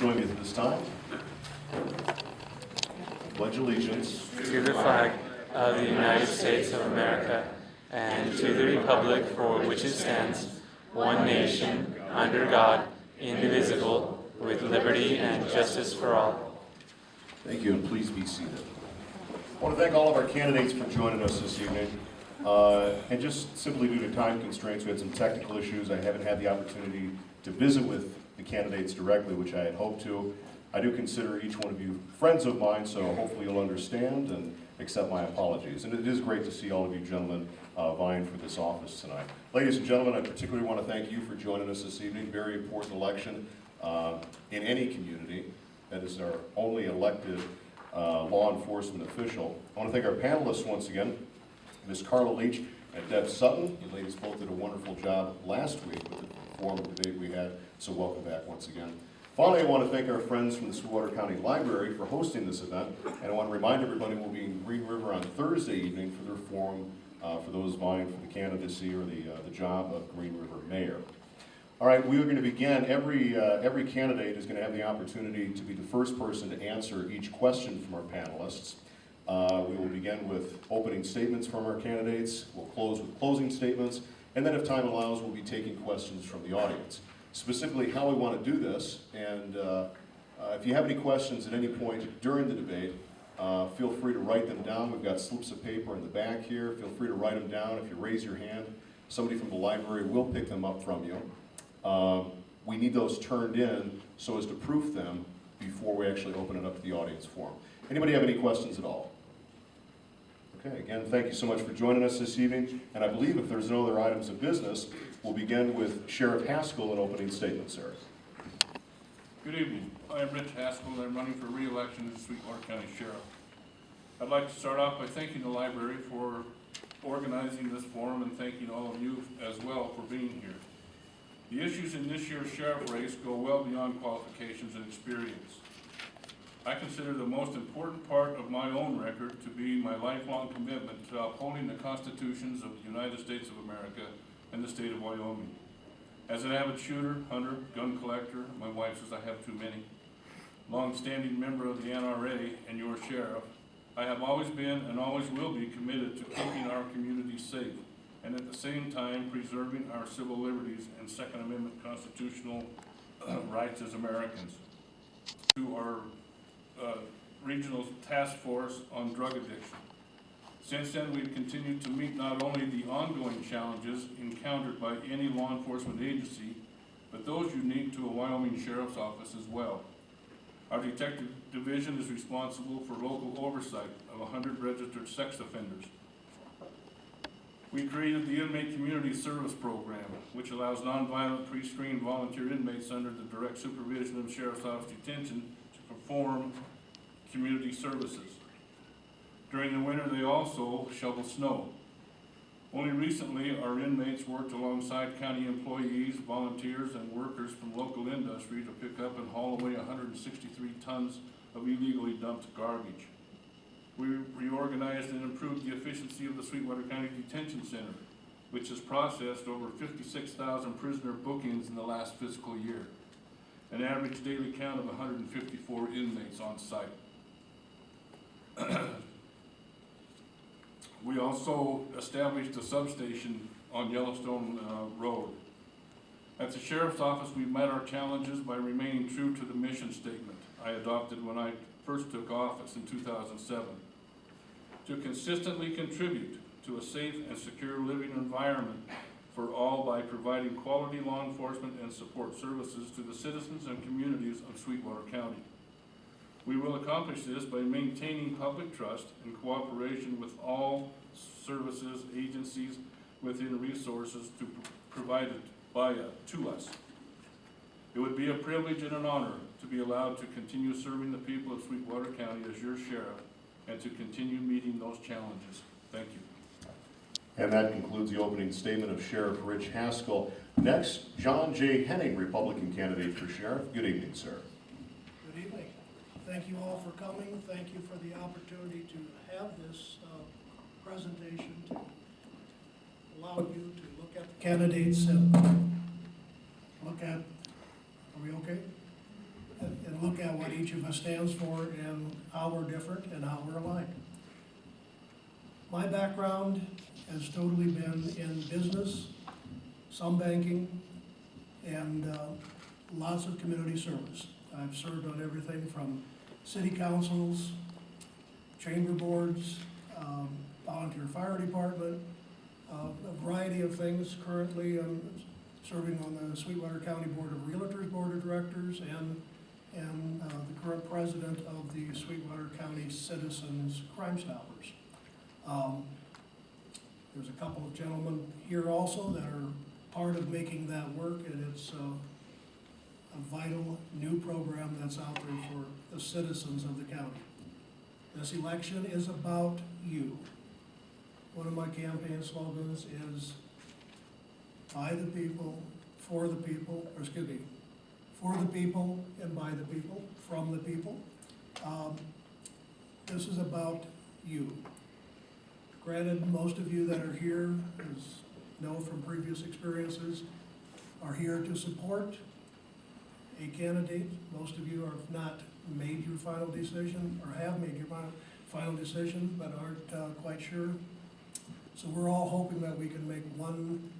join me at this time. Pledge allegiance to the flag of the United States of America and to the republic for which it stands, one nation, under God, indivisible, with liberty and justice for all. Thank you, and please be seated. I want to thank all of our candidates for joining us this evening. And just simply due to time constraints, we had some technical issues. I haven't had the opportunity to visit with the candidates directly, which I had hoped to. I do consider each one of you friends of mine, so hopefully you'll understand and accept my apologies. And it is great to see all of you gentlemen vying for this office tonight. Ladies and gentlemen, I particularly want to thank you for joining us this evening. Very important election in any community. That is our only elected law enforcement official. I want to thank our panelists once again, Ms. Carla Leach and Deb Sutton. You ladies both did a wonderful job last week with the forum debate we had, so welcome back once again. Finally, I want to thank our friends from the Sweetwater County Library for hosting this event, and I want to remind everybody we'll be in Green River on Thursday evening for their forum for those vying for the candidacy or the job of Green River Mayor. All right, we are going to begin. Every candidate is going to have the opportunity to be the first person to answer each question from our panelists. We will begin with opening statements from our candidates. We'll close with closing statements, and then if time allows, we'll be taking questions from the audience. Specifically how we want to do this, and if you have any questions at any point during the debate, feel free to write them down. We've got slips of paper in the back here. Feel free to write them down. If you raise your hand, somebody from the library will pick them up from you. We need those turned in so as to proof them before we actually open it up to the audience forum. Anybody have any questions at all? Okay, again, thank you so much for joining us this evening, and I believe if there's no other items of business, we'll begin with Sheriff Haskell in opening statement, sir. Good evening. I am Rich Haskell, and I'm running for re-election as Sweetwater County Sheriff. I'd like to start off by thanking the library for organizing this forum and thanking all of you as well for being here. The issues in this year's sheriff race go well beyond qualifications and experience. I consider the most important part of my own record to be my lifelong commitment to upholding the constitutions of the United States of America and the state of Wyoming. As an avid shooter, hunter, gun collector, my wife says I have too many, long-standing member of the NRA and your sheriff, I have always been and always will be committed to keeping our community safe and at the same time preserving our civil liberties and Second Amendment constitutional rights as Americans. To our regional task force on drug addiction. Since then, we've continued to meet not only the ongoing challenges encountered by any law enforcement agency, but those unique to a Wyoming Sheriff's Office as well. Our detective division is responsible for local oversight of 100 registered sex offenders. We created the Inmate Community Service Program, which allows nonviolent pre-screened volunteer inmates under the direct supervision of Sheriff's Office Detention to perform community services. During the winter, they also shovel snow. Only recently, our inmates worked alongside county employees, volunteers, and workers from local industry to pick up and haul away 163 tons of illegally dumped garbage. We reorganized and improved the efficiency of the Sweetwater County Detention Center, which has processed over 56,000 prisoner bookings in the last fiscal year, an average daily count of 154 inmates on site. We also established a substation on Yellowstone Road. At the Sheriff's Office, we've met our challenges by remaining true to the mission statement I adopted when I first took office in 2007. To consistently contribute to a safe and secure living environment for all by providing quality law enforcement and support services to the citizens and communities of Sweetwater County. We will accomplish this by maintaining public trust and cooperation with all services, agencies within resources provided to us. It would be a privilege and an honor to be allowed to continue serving the people of Sweetwater County as your sheriff and to continue meeting those challenges. Thank you. And that concludes the opening statement of Sheriff Rich Haskell. Next, John J. Henning, Republican candidate for sheriff. Good evening, sir. Good evening. Thank you all for coming. Thank you for the opportunity to have this presentation, to allow you to look at the candidates and look at, are we okay? And look at what each of us stands for and how we're different and how we're alike. My background has totally been in business, some banking, and lots of community service. I've served on everything from city councils, chamber boards, volunteer fire department, a variety of things. Currently, I'm serving on the Sweetwater County Board of Realtors Board of Directors and the current president of the Sweetwater County Citizens Crime Stoppers. There's a couple of gentlemen here also that are part of making that work, and it's a vital new program that's out there for the citizens of the county. This election is about you. One of my campaign slogans is by the people, for the people, or excuse me, for the people and by the people, from the people. This is about you. Granted, most of you that are here, as know from previous experiences, are here to support a candidate. Most of you have not made your final decision, or have made your final decision, but aren't quite sure. So we're all hoping that we can make one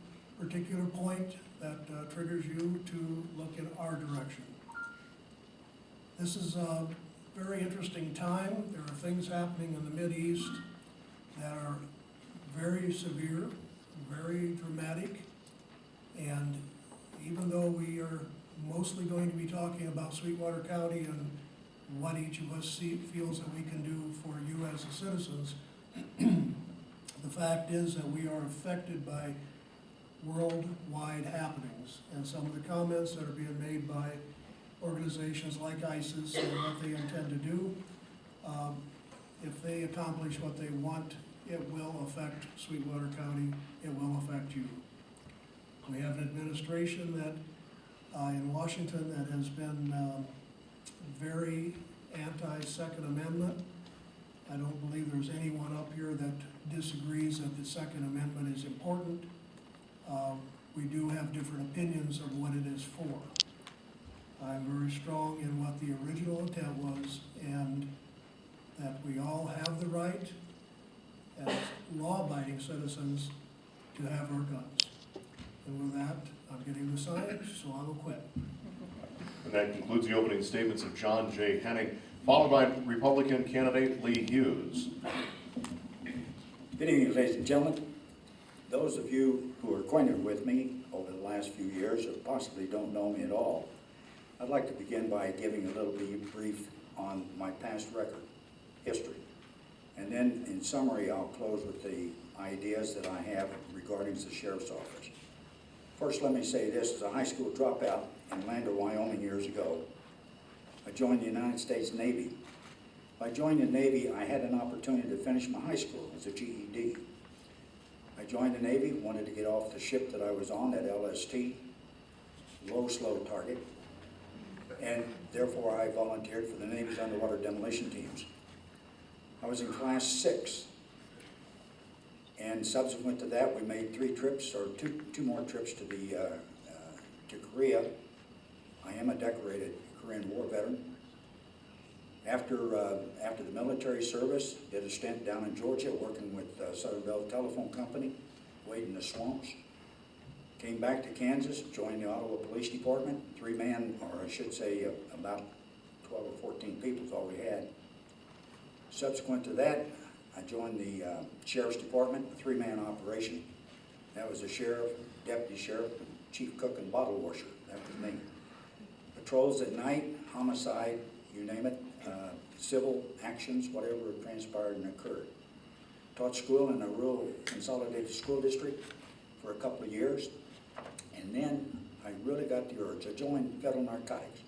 particular point that triggers you to look in our direction. This is a very interesting time. There are things happening in the Mideast that are very severe, very dramatic, and even though we are mostly going to be talking about Sweetwater County and what each of us feels that we can do for you as the citizens, the fact is that we are affected by worldwide happenings, and some of the comments that are being made by organizations like ISIS and what they intend to do, if they accomplish what they want, it will affect Sweetwater County, it will affect you. We have an administration that in Washington that has been very anti-Second Amendment. I don't believe there's anyone up here that disagrees that the Second Amendment is important. We do have different opinions of what it is for. I'm very strong in what the original intent was, and that we all have the right as law-abiding citizens to have our guns. And with that, I'm getting the signs, so I will quit. And that concludes the opening statements of John J. Henning, followed by Republican candidate Lee Hughes. Good evening, ladies and gentlemen. Those of you who are acquainted with me over the last few years or possibly don't know me at all, I'd like to begin by giving a little brief on my past record, history. And then in summary, I'll close with the ideas that I have regarding the sheriff's office. First, let me say this: as a high school dropout in Lander, Wyoming years ago, I joined the United States Navy. By joining the Navy, I had an opportunity to finish my high school as a GED. I joined the Navy, wanted to get off the ship that I was on, that LST, low, slow target, and therefore I volunteered for the Navy's underwater demolition teams. I was in class 6, and subsequent to that, we made 3 trips, or two more trips to Korea. I am a decorated Korean War veteran. After the military service, did a stint down in Georgia working with Southern Bell Telephone Company, wading the swamps. Came back to Kansas, joined the Ottawa Police Department, 3-man, or I should say about 12 or 14 people is all we had. Subsequent to that, I joined the Sheriff's Department, a 3-man operation. That was the sheriff, deputy sheriff, chief cook, and bottle washer. That was me. Patrols at night, homicide, you name it, civil actions, whatever transpired and occurred. Taught school in a rural consolidated school district for a couple of years, and then I really got the urge. I joined Federal Narcotics.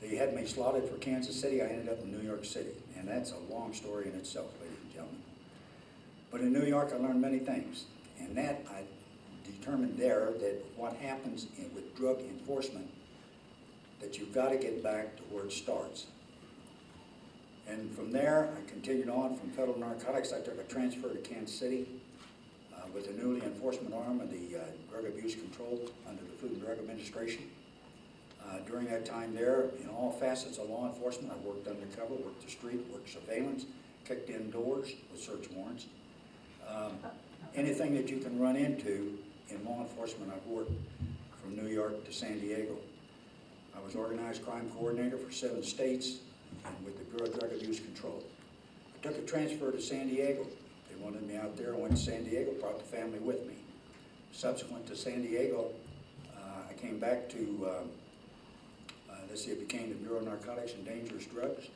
They had me slotted for Kansas City. I ended up in New York City, and that's a long story in itself, ladies and gentlemen. But in New York, I learned many things, and that I determined there that what happens with drug enforcement, that you've got to get back to where it starts. And from there, I continued on from Federal Narcotics. I took a transfer to Kansas City with the newly enforcement arm of the Drug Abuse Control under the Food and Drug Administration. During that time there, in all facets of law enforcement, I worked undercover, worked the street, worked surveillance, kicked in doors with search warrants. Anything that you can run into in law enforcement, I've worked from New York to San Diego. I was organized crime coordinator for 7 states and with the Bureau of Drug Abuse Control. I took a transfer to San Diego. They wanted me out there. I went to San Diego, brought the family with me. Subsequent to San Diego, I came back to, it became the Bureau of Narcotics and Dangerous Drugs.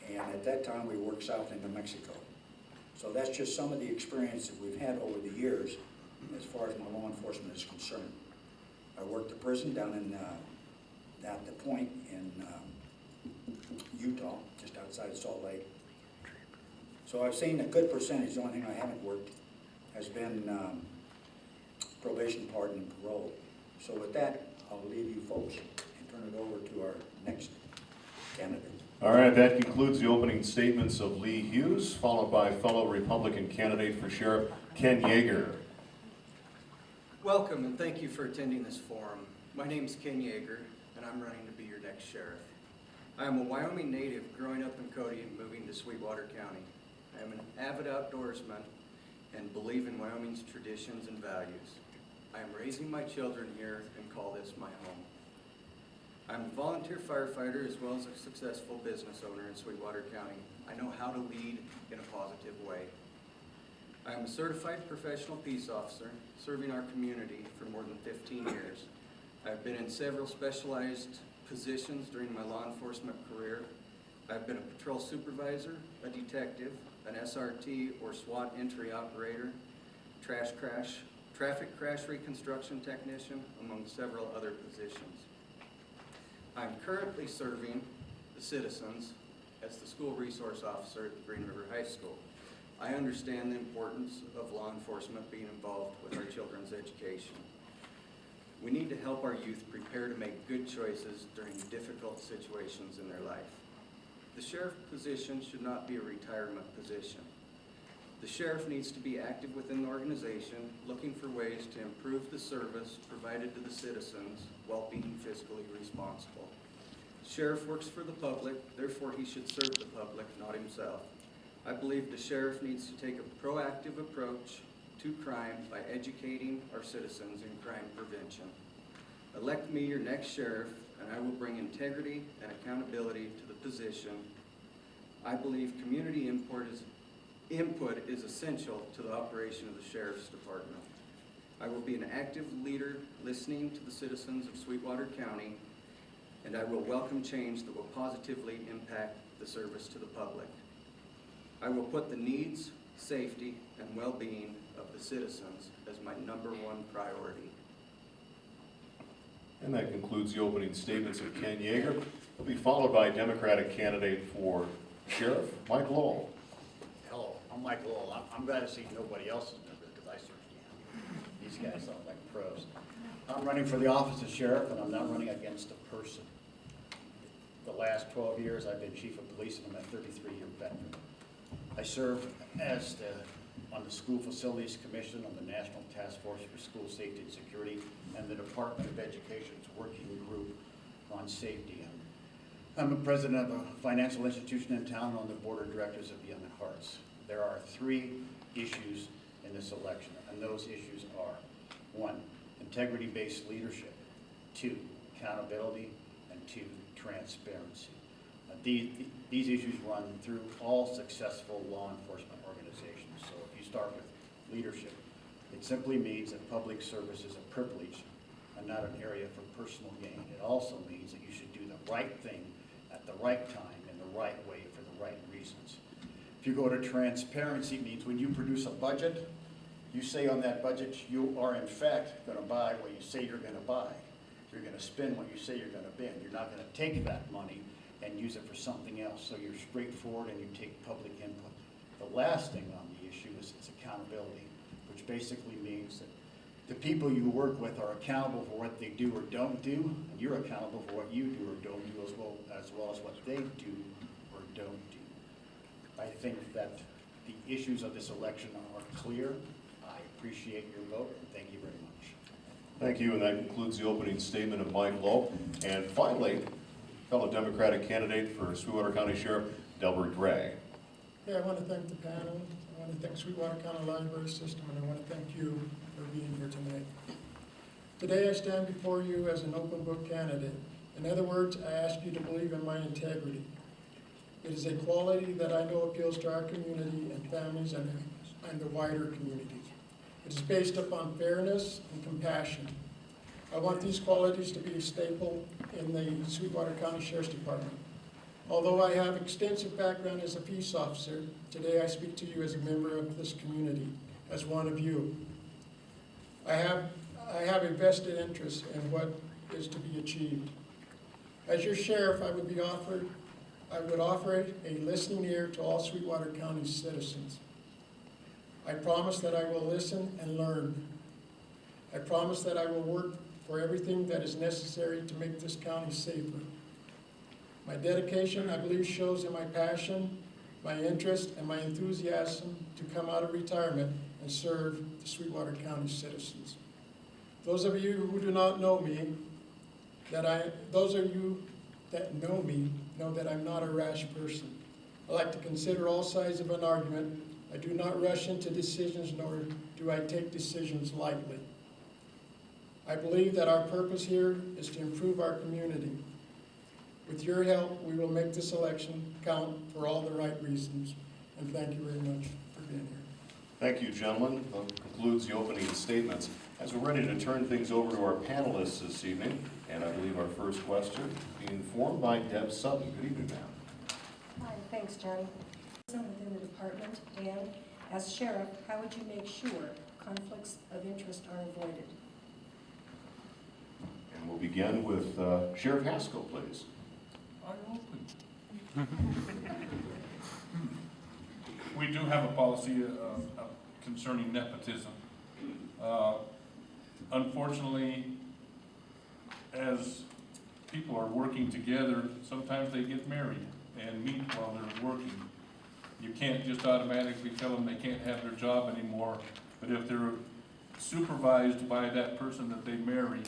And at that time, we worked south into Mexico. So that's just some of the experience that we've had over the years as far as my law enforcement is concerned. I worked the prison down in, at the Point in Utah, just outside Salt Lake. So I've seen a good percentage. The only thing I haven't worked has been probation, pardon, and parole. So with that, I'll leave you folks and turn it over to our next candidate. All right, that concludes the opening statements of Lee Hughes, followed by fellow Republican candidate for sheriff, Ken Yeager. Welcome and thank you for attending this forum. My name is Ken Yeager and I'm running to be your next sheriff. I am a Wyoming native growing up in Cody and moving to Sweetwater County. I am an avid outdoorsman and believe in Wyoming's traditions and values. I am raising my children here and call this my home. I'm a volunteer firefighter as well as a successful business owner in Sweetwater County. I know how to lead in a positive way. I am a certified professional peace officer serving our community for more than 15 years. I've been in several specialized positions during my law enforcement career. I've been a patrol supervisor, a detective, an SRT or SWAT entry operator, traffic crash reconstruction technician, among several other positions. I'm currently serving the citizens as the school resource officer at the Green River High School. I understand the importance of law enforcement being involved with our children's education. We need to help our youth prepare to make good choices during difficult situations in their life. The sheriff position should not be a retirement position. The sheriff needs to be active within the organization, looking for ways to improve the service provided to the citizens while being fiscally responsible. The sheriff works for the public, therefore he should serve the public, not himself. I believe the sheriff needs to take a proactive approach to crime by educating our citizens in crime prevention. Elect me your next sheriff, and I will bring integrity and accountability to the position. I believe community input is essential to the operation of the Sheriff's Department. I will be an active leader listening to the citizens of Sweetwater County, and I will welcome change that will positively impact the service to the public. I will put the needs, safety, and well-being of the citizens as my #1 priority. And that concludes the opening statements of Ken Yeager. He'll be followed by Democratic candidate for sheriff, Mike Lowell. Hello, I'm Mike Lowell. I'm glad to see nobody else is nervous because I certainly am. These guys sound like pros. I'm running for the office of sheriff and I'm not running against a person. The last 12 years I've been chief of police and I'm a 33-year veteran. I serve as on the School Facilities Commission on the National Task Force for School Safety and Security and the Department of Education's working group on safety. I'm the president of a financial institution in town on the board of directors of Young at Hearts. There are 3 issues in this election, and those issues are: 1, integrity-based leadership; 2, accountability; and 2, transparency. These issues run through all successful law enforcement organizations. So if you start with leadership, it simply means that public service is a privilege and not an area for personal gain. It also means that you should do the right thing at the right time in the right way for the right reasons. If you go to transparency, it means when you produce a budget, you say on that budget you are in fact going to buy what you say you're going to buy. You're going to spend what you say you're going to spend. You're not going to take that money and use it for something else. So you're straightforward and you take public input. The last thing on the issue is accountability, which basically means that the people you work with are accountable for what they do or don't do, and you're accountable for what you do or don't do as well as what they do or don't do. I think that the issues of this election are clear. I appreciate your vote, and thank you very much. Thank you, and that concludes the opening statement of Mike Lowe. And finally, fellow Democratic candidate for Sweetwater County Sheriff, Delbert Gray. Hey, I want to thank the panel, I want to thank Sweetwater County Library System, and I want to thank you for being here tonight. Today I stand before you as an open book candidate. In other words, I ask you to believe in my integrity. It is a quality that I know appeals to our community and families and the wider community. It is based upon fairness and compassion. I want these qualities to be a staple in the Sweetwater County Sheriff's Department. Although I have extensive background as a peace officer, today I speak to you as a member of this community, as one of you. I have a vested interest in what is to be achieved. As your sheriff, I would offer a listening ear to all Sweetwater County citizens. I promise that I will listen and learn. I promise that I will work for everything that is necessary to make this county safer. My dedication, I believe, shows in my passion, my interest, and my enthusiasm to come out of retirement and serve the Sweetwater County citizens. Those of you who do not know me, those of you that know me know that I'm not a rash person. I like to consider all sides of an argument. I do not rush into decisions, nor do I take decisions lightly. I believe that our purpose here is to improve our community. With your help, we will make this election count for all the right reasons. And thank you very much for being here. Thank you, gentlemen. That concludes the opening statements. As we're ready to turn things over to our panelists this evening, and I believe our first question being formed by Deb Sutton. Good evening, ma'am. Hi, thanks, Johnny. Within the department, and as sheriff, how would you make sure conflicts of interest are avoided? And we'll begin with Sheriff Haskell, please. I'm open. We do have a policy concerning nepotism. Unfortunately, as people are working together, sometimes they get married and meet while they're working. You can't just automatically tell them they can't have their job anymore, but if they're supervised by that person that they marry,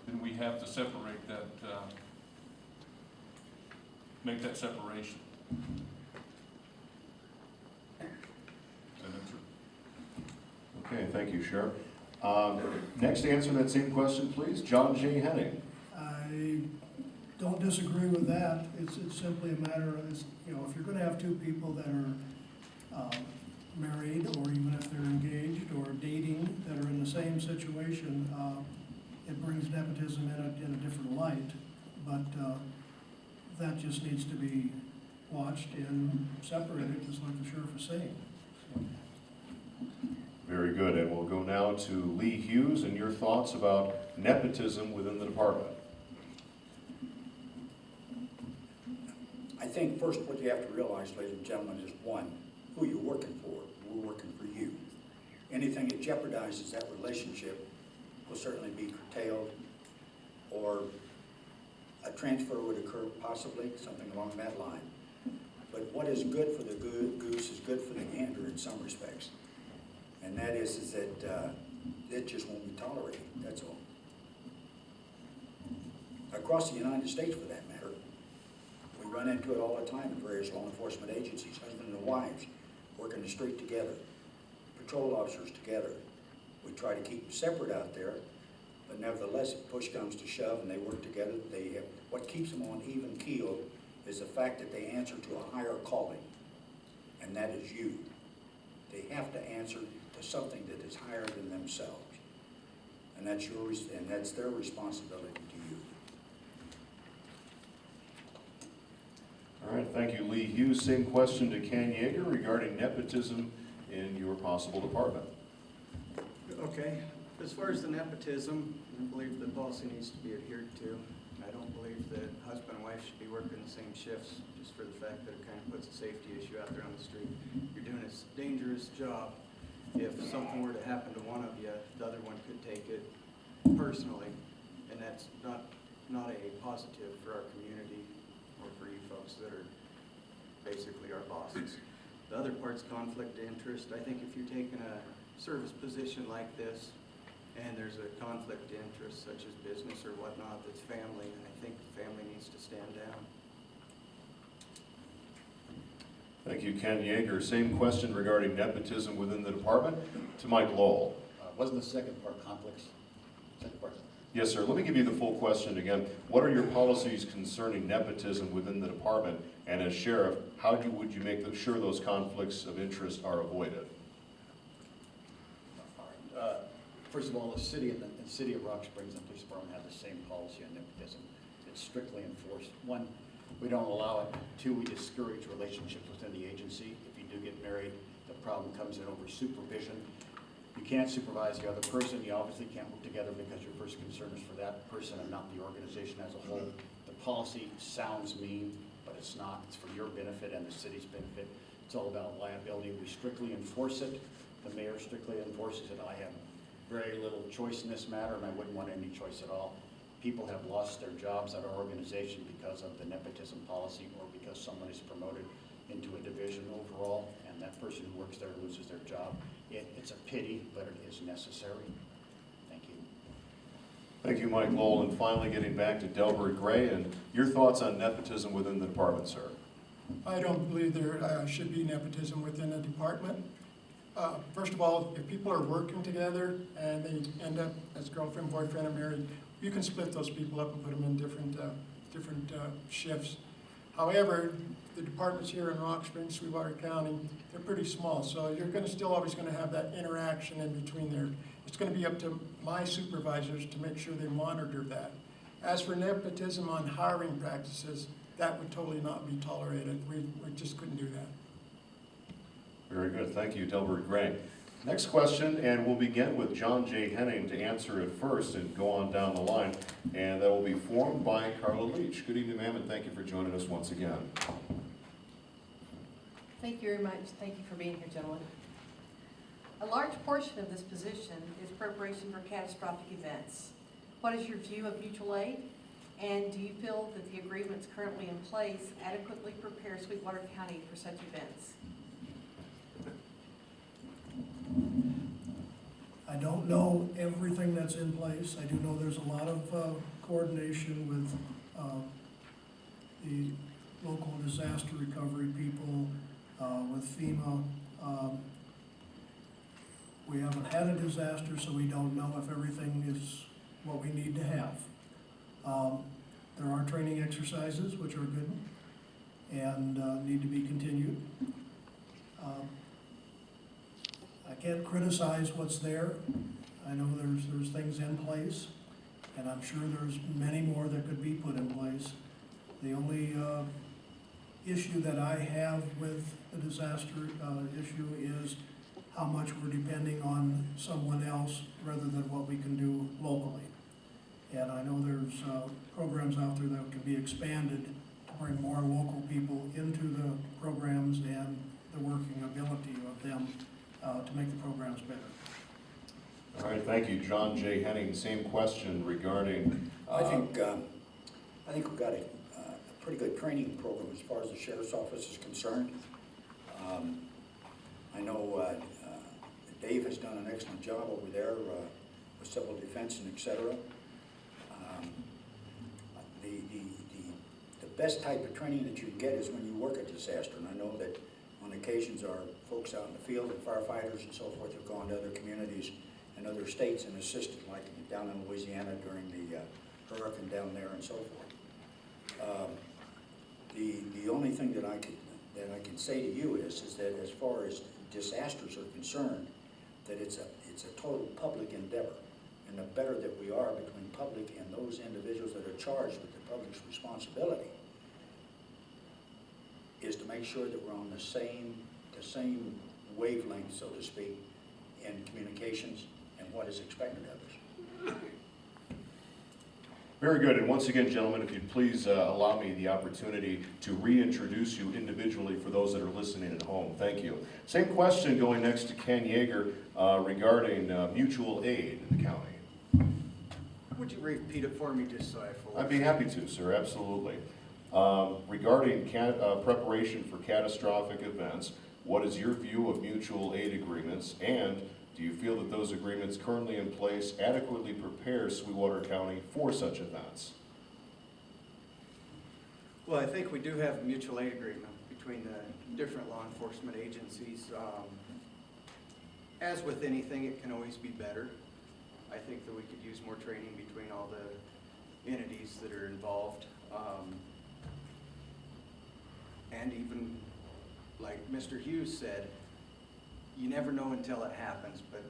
then we have to separate that, make that separation. Okay, thank you, Sheriff. Next, to answer that same question, please, John J. Henning. I don't disagree with that. It's simply a matter of, if you're gonna have two people that are married, or even if they're engaged or dating, that are in the same situation, it brings nepotism in a different light. But that just needs to be watched and separated, just like the sheriff is saying. Very good, and we'll go now to Lee Hughes and your thoughts about nepotism within the department. I think first what you have to realize, ladies and gentlemen, is one, who you're working for. We're working for you. Anything that jeopardizes that relationship will certainly be curtailed, or a transfer would occur possibly, something along that line. But what is good for the goose is good for the gander in some respects. And that is that it just won't be tolerated, that's all. Across the United States, for that matter, we run into it all the time in various law enforcement agencies, husband and wives working the street together, patrol officers together. We try to keep them separate out there, but nevertheless, if push comes to shove and they work together, what keeps them on even keel is the fact that they answer to a higher calling, and that is you. They have to answer to something that is higher than themselves, and that's their responsibility to you. All right, thank you, Lee Hughes. Same question to Ken Yeager regarding nepotism in your possible department. Okay, as far as the nepotism, I believe the policy needs to be adhered to. I don't believe that husband and wife should be working the same shifts, just for the fact that it kind of puts a safety issue out there on the street. You're doing a dangerous job. If something were to happen to one of you, the other one could take it personally, and that's not a positive for our community or for you folks that are basically our bosses. The other part's conflict of interest. I think if you're taking a service position like this and there's a conflict of interest such as business or whatnot that's family, and I think the family needs to stand down. Thank you, Ken Yeager. Same question regarding nepotism within the department to Mike Lowell. Wasn't the second part conflicts? Second part. Yes, sir. Let me give you the full question again. What are your policies concerning nepotism within the department? And as sheriff, how would you make sure those conflicts of interest are avoided? First of all, the city and the city of Rock Springs and police department have the same policy on nepotism. It's strictly enforced. One, we don't allow it. Two, we discourage relationships within the agency. If you do get married, the problem comes in over supervision. You can't supervise the other person. You obviously can't work together because your first concern is for that person and not the organization as a whole. The policy sounds mean, but it's not. It's for your benefit and the city's benefit. It's all about liability. We strictly enforce it. The mayor strictly enforces it. I have very little choice in this matter, and I wouldn't want any choice at all. People have lost their jobs at our organization because of the nepotism policy or because someone is promoted into a division overall, and that person who works there loses their job. It's a pity, but it is necessary. Thank you. Thank you, Mike Lowell. And finally, getting back to Delbert Gray, and your thoughts on nepotism within the department, sir. I don't believe there should be nepotism within a department. First of all, if people are working together and they end up as girlfriend, boyfriend, or married, you can split those people up and put them in different shifts. However, the departments here in Rock Springs, Sweetwater County, they're pretty small, so you're still always going to have that interaction in between there. It's going to be up to my supervisors to make sure they monitor that. As for nepotism on hiring practices, that would totally not be tolerated. We just couldn't do that. Very good. Thank you, Delbert Gray. Next question, and we'll begin with John J. Henning to answer it first and go on down the line, and that will be formed by Carla Leach. Good evening, ma'am, and thank you for joining us once again. Thank you very much. Thank you for being here, gentlemen. A large portion of this position is preparation for catastrophic events. What is your view of mutual aid? And do you feel that the agreements currently in place adequately prepare Sweetwater County for such events? I don't know everything that's in place. I do know there's a lot of coordination with the local disaster recovery people, with FEMA. We haven't had a disaster, so we don't know if everything is what we need to have. There are training exercises, which are good and need to be continued. I can't criticize what's there. I know there's things in place, and I'm sure there's many more that could be put in place. The only issue that I have with the disaster issue is how much we're depending on someone else rather than what we can do locally. And I know there's programs out there that can be expanded to bring more local people into the programs and the working ability of them to make the programs better. All right, thank you, John J. Henning. Same question regarding... I think we've got a pretty good training program as far as the sheriff's office is concerned. I know Dave has done an excellent job over there with civil defense and et cetera. The best type of training that you can get is when you work a disaster, and I know that on occasions our folks out in the field and firefighters and so forth have gone to other communities and other states and assisted, like down in Louisiana during the hurricane down there and so forth. The only thing that I can say to you is that as far as disasters are concerned, that it's a total public endeavor, and the better that we are between public and those individuals that are charged with the public's responsibility is to make sure that we're on the same wavelength, so to speak, in communications and what is expected of us. Very good, and once again, gentlemen, if you'd please allow me the opportunity to reintroduce you individually for those that are listening at home. Thank you. Same question going next to Ken Yeager regarding mutual aid in the county. Would you repeat it for me just so I fully... I'd be happy to, sir, absolutely. Regarding preparation for catastrophic events, what is your view of mutual aid agreements? And Do you feel that those agreements currently in place adequately prepare Sweetwater County for such events? Well, I think we do have a mutual aid agreement between the different law enforcement agencies. As with anything, it can always be better. I think that we could use more training between all the entities that are involved. And even, like Mr. Hughes said, you never know until it happens, but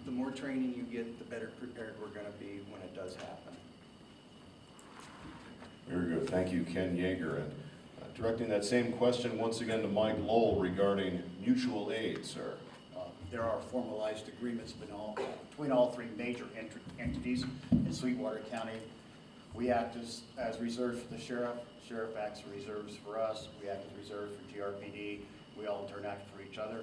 the more training you get, the better prepared we're going to be when it does happen. Very good. Thank you, Ken Yeager. And directing that same question once again to Mike Lowell regarding mutual aid, sir. There are formalized agreements between all three major entities in Sweetwater County. We act as reserves for the sheriff. Sheriff acts as reserves for us. We act as reserves for GRPD. We all interact for each other.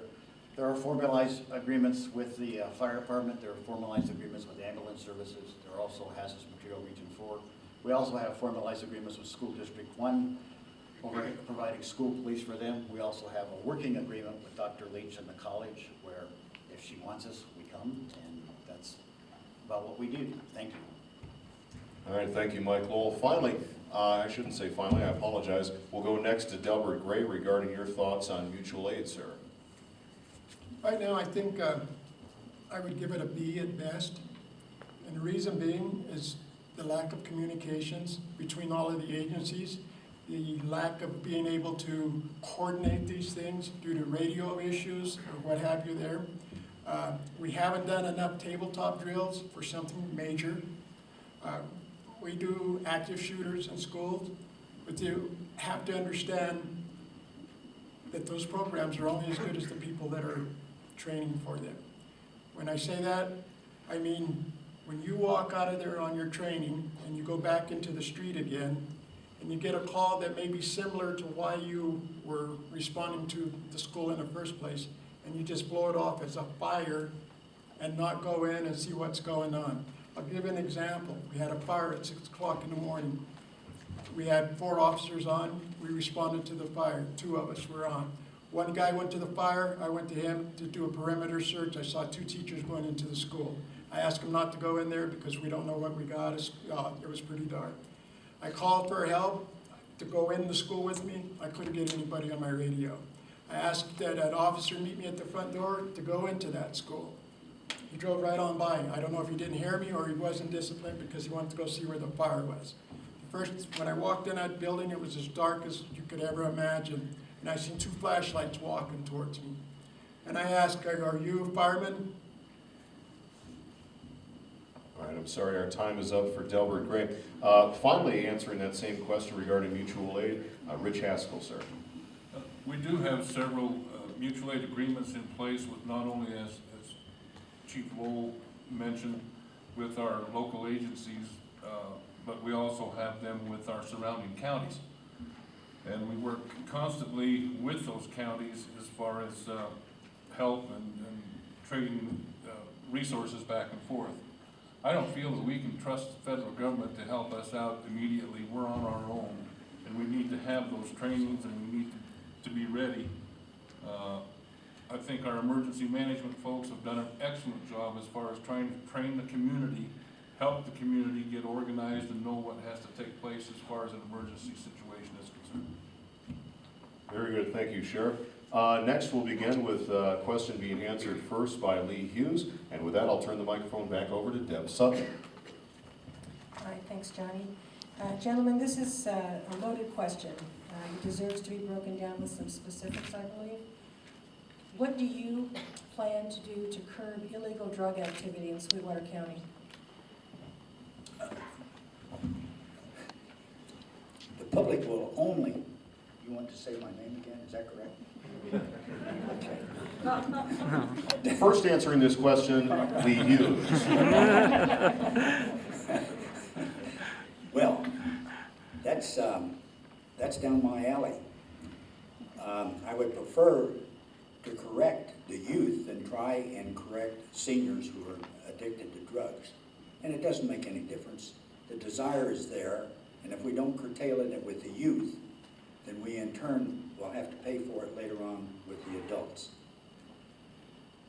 There are formalized agreements with the fire department. There are formalized agreements with ambulance services. There are also hazardous material region 4. We also have formalized agreements with School District 1, over providing school police for them. We also have a working agreement with Dr. Leach and the college where if she wants us, we come, and that's about what we do. Thank you. All right, thank you, Mike Lowell. Finally, I shouldn't say finally, I apologize. We'll go next to Delbert Gray regarding your thoughts on mutual aid, sir. Right now, I think I would give it a B at best. And the reason being is the lack of communications between all of the agencies, the lack of being able to coordinate these things due to radio issues or what have you there. We haven't done enough tabletop drills for something major. We do active shooters in schools, but you have to understand that those programs are only as good as the people that are training for them. When I say that, I mean when you walk out of there on your training and you go back into the street again and you get a call that may be similar to why you were responding to the school in the first place, and you just blow it off as a fire and not go in and see what's going on. I'll give you an example. We had a fire at 6 o'clock in the morning. We had 4 officers on. We responded to the fire. 2 of us were on. One guy went to the fire. I went to him to do a perimeter search. I saw 2 teachers going into the school. I asked them not to go in there because we don't know what we got. It was pretty dark. I called for help to go in the school with me. I couldn't get anybody on my radio. I asked that an officer meet me at the front door to go into that school. He drove right on by. I don't know if he didn't hear me or he wasn't disciplined because he wanted to go see where the fire was. First, when I walked in that building, it was as dark as you could ever imagine. And I seen 2 flashlights walking towards me. And I asked, are you firemen? All right, I'm sorry, our time is up for Delbert Gray. Finally, answering that same question regarding mutual aid, Rich Haskell, sir. We do have several mutual aid agreements in place with not only, as Chief Lowell mentioned, with our local agencies, but we also have them with our surrounding counties. And we work constantly with those counties as far as help and trading resources back and forth. I don't feel that we can trust the federal government to help us out immediately. We're on our own, and we need to have those trainings, and we need to be ready. I think our emergency management folks have done an excellent job as far as trying to train the community, help the community get organized and know what has to take place as far as an emergency situation is concerned. Very good, thank you, Sheriff. Next, we'll begin with a question being answered first by Lee Hughes, and with that, I'll turn the microphone back over to Deb Sutton. All right, thanks, Johnny. Gentlemen, this is a loaded question. It deserves to be broken down with some specifics, I believe. What do you plan to do to curb illegal drug activity in Sweetwater County? The public will only, you want to say my name again, is that correct? Okay. First answering this question, Lee Hughes. Well, that's down my alley. I would prefer to correct the youth than try and correct seniors who are addicted to drugs. And it doesn't make any difference. The desire is there, and if we don't curtail it with the youth, then we in turn will have to pay for it later on with the adults.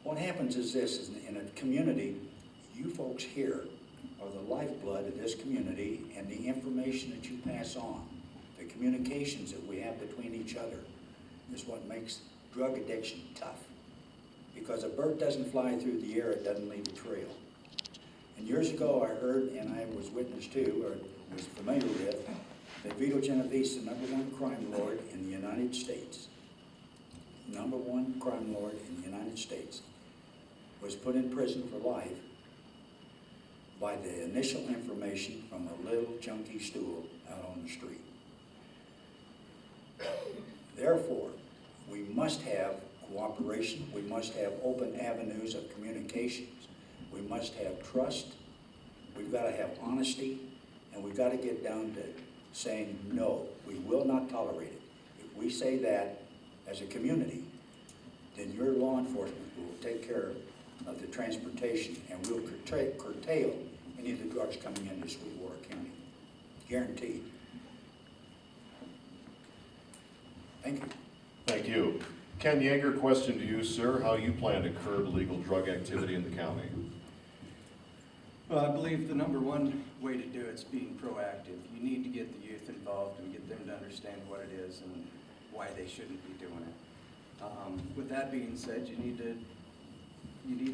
What happens is this, is in a community, you folks here are the lifeblood of this community, and the information that you pass on, the communications that we have between each other, is what makes drug addiction tough. Because a bird doesn't fly through the air, it doesn't leave a trail. And years ago I heard, and I was witness to, or was familiar with, that Vito Genovese, the #1 crime lord in the United States, #1 crime lord in the United States, was put in prison for life by the initial information from a little junkie stool out on the street. Therefore, we must have cooperation, we must have open avenues of communications, we must have trust, we've got to have honesty, and we've got to get down to saying, no, we will not tolerate it. If we say that as a community, then your law enforcement will take care of the transportation, and we'll curtail any of the drugs coming into Sweetwater County. Guaranteed. Thank you. Thank you. Ken Yeager, question to you, sir. How you plan to curb illegal drug activity in the county? Well, I believe the #1 way to do it is being proactive. You need to get the youth involved and get them to understand what it is and why they shouldn't be doing it. With that being said, you need to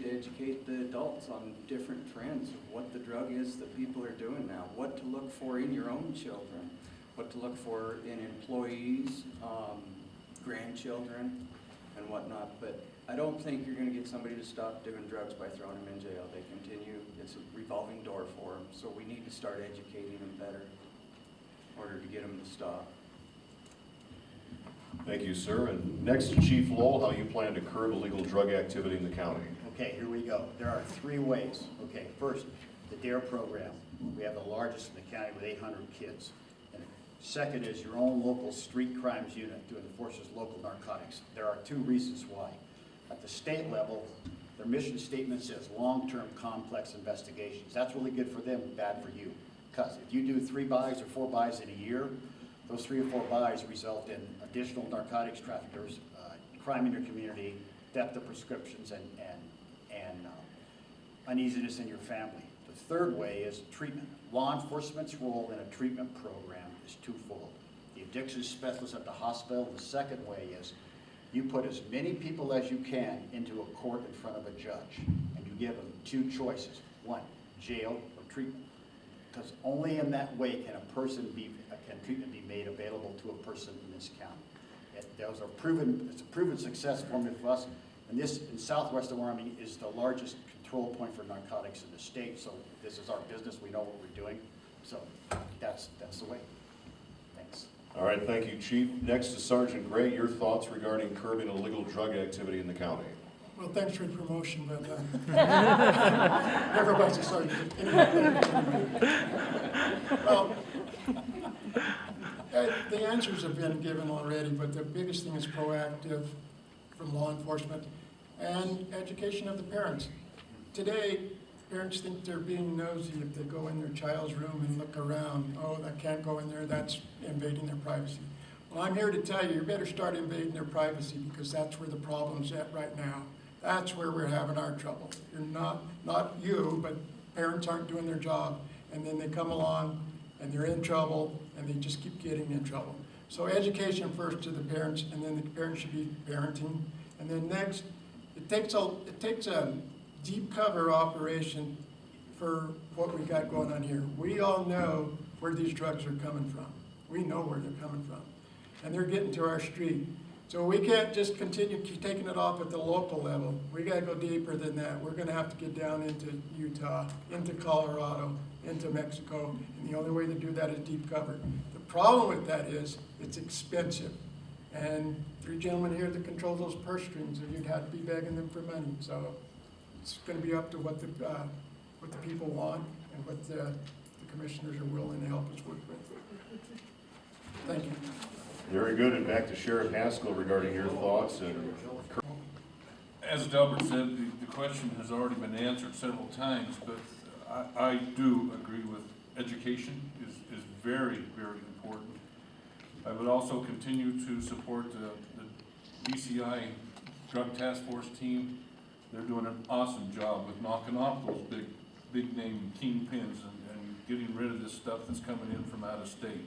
educate the adults on different trends of what the drug is that people are doing now, what to look for in your own children, what to look for in employees, grandchildren, and whatnot. But I don't think you're going to get somebody to stop doing drugs by throwing them in jail. They continue. It's a revolving door for them. So we need to start educating them better in order to get them to stop. Thank you, sir. And next to Chief Lowell, how you plan to curb illegal drug activity in the county? Okay, here we go. There are 3 ways. Okay, first, the DARE program. We have the largest in the county with 800 kids. And second is your own local street crimes unit doing the forces local narcotics. There are 2 reasons why. At the state level, their mission statement says long-term complex investigations. That's really good for them, bad for you. Because if you do 3 buys or 4 buys in a year, those 3 or 4 buys result in additional narcotics traffickers, crime in your community, theft of prescriptions, and uneasiness in your family. The third way is treatment. Law enforcement's role in a treatment program is twofold. The addiction specialist at the hospital. The second way is you put as many people as you can into a court in front of a judge, and you give them 2 choices. 1, jail or treatment. Because only in that way can treatment be made available to a person in this county. It's a proven success formula for us, and this in southwest Wyoming is the largest control point for narcotics in the state. So this is our business. We know what we're doing. So that's the way. Thanks. All right, thank you, Chief. Next is Sergeant Gray. Your thoughts regarding curbing illegal drug activity in the county? Well, thanks for the promotion, but everybody's a sergeant. Well, the answers have been given already, but the biggest thing is proactive from law enforcement and education of the parents. Today, parents think they're being nosy if they go in their child's room and look around. Oh, I can't go in there, that's invading their privacy. Well, I'm here to tell you, you better start invading their privacy, because that's where the problem's at right now. That's where we're having our trouble. You're not you, but parents aren't doing their job. And then they come along and they're in trouble, and they just keep getting in trouble. So education first to the parents, and then the parents should be parenting. And then next, it takes a deep cover operation for what we got going on here. We all know where these drugs are coming from. We know where they're coming from. And they're getting to our street. So we can't just continue taking it off at the local level. We gotta go deeper than that. We're gonna have to get down into Utah, into Colorado, into Mexico, and the only way to do that is deep cover. The problem with that is it's expensive. And 3 gentlemen here that control those purse strings, and you'd have to be begging them for money. So it's gonna be up to what the people want and what the commissioners are willing to help us work with. Thank you. Very good. And back to Sheriff Haskell regarding your thoughts. And As Delbert said, the question has already been answered several times, but I do agree with education is very, very important. I would also continue to support the BCI Drug Task Force team They're doing an awesome job with knocking off those big name kingpins and getting rid of this stuff that's coming in from out of state.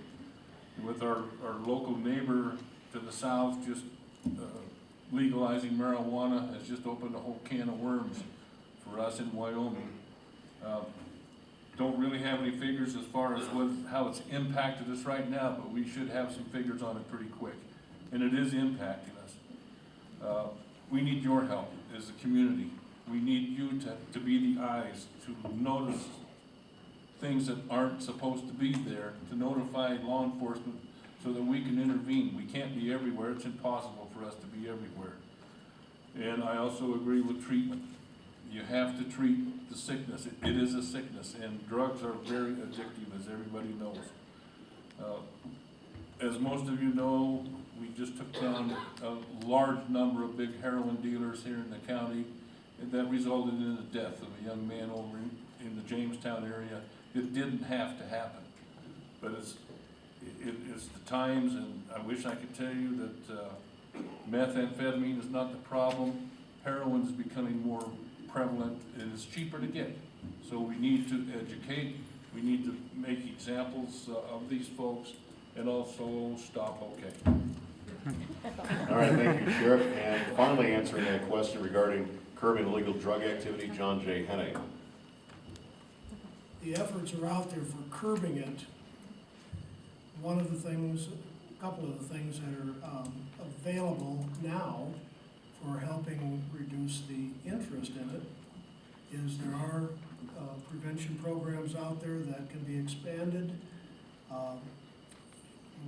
And with our local neighbor to the south just legalizing marijuana has just opened a whole can of worms for us in Wyoming. Don't really have any figures as far as how it's impacted us right now, but we should have some figures on it pretty quick. And it is impacting us. We need your help as a community. We need you to be the eyes, to notice things that aren't supposed to be there, to notify law enforcement so that we can intervene. We can't be everywhere. It's impossible for us to be everywhere. And I also agree with treatment. You have to treat the sickness. It is a sickness, and drugs are very addictive, as everybody knows. As most of you know, we just took down a large number of big heroin dealers here in the county, and that resulted in the death of a young man over in the Jamestown area. It didn't have to happen, but it's the times, and I wish I could tell you that methamphetamine is not the problem. Heroin is becoming more prevalent, and it's cheaper to get. So we need to educate, we need to make examples of these folks, and also stop okay. All right, thank you, Sheriff. And finally answering that question regarding curbing illegal drug activity, John J. Hennig. The efforts are out there for curbing it. One of the things, a couple of the things that are available now for helping reduce the interest in it is there are prevention programs out there that can be expanded.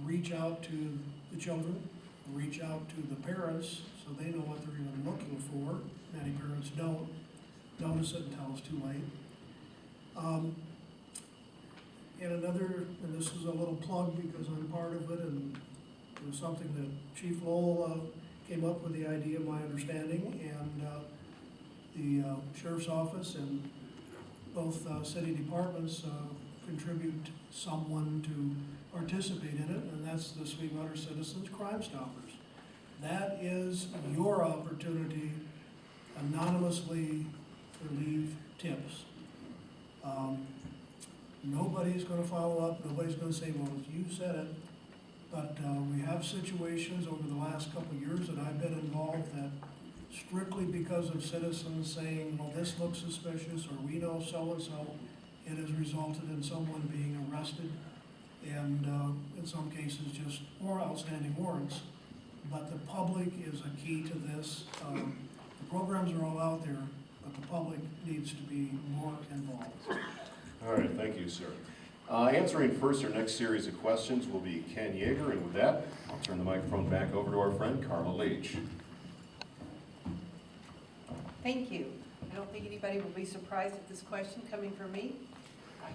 Reach out to the children, reach out to the parents so they know what they're even looking for. Many parents don't notice it until it's too late. And this is a little plug because I'm part of it, and it was something that Chief Lowell came up with the idea, my understanding, and the Sheriff's Office and both city departments contribute someone to participate in it, and that's the Sweetwater Citizens Crime Stoppers. That is your opportunity anonymously to leave tips. Nobody's gonna follow up, nobody's gonna say, well, you said it, but we have situations over the last couple of years that I've been involved that strictly because of citizens saying, well, this looks suspicious, or we know so-and-so, it has resulted in someone being arrested, and in some cases just more outstanding warrants. But the public is a key to this. The programs are all out there, but the public needs to be more involved. All right, thank you, sir. Answering first our next series of questions will be Ken Yeager, and with that, I'll turn the microphone back over to our friend Carla Leach. Thank you. I don't think anybody will be surprised at this question coming from me.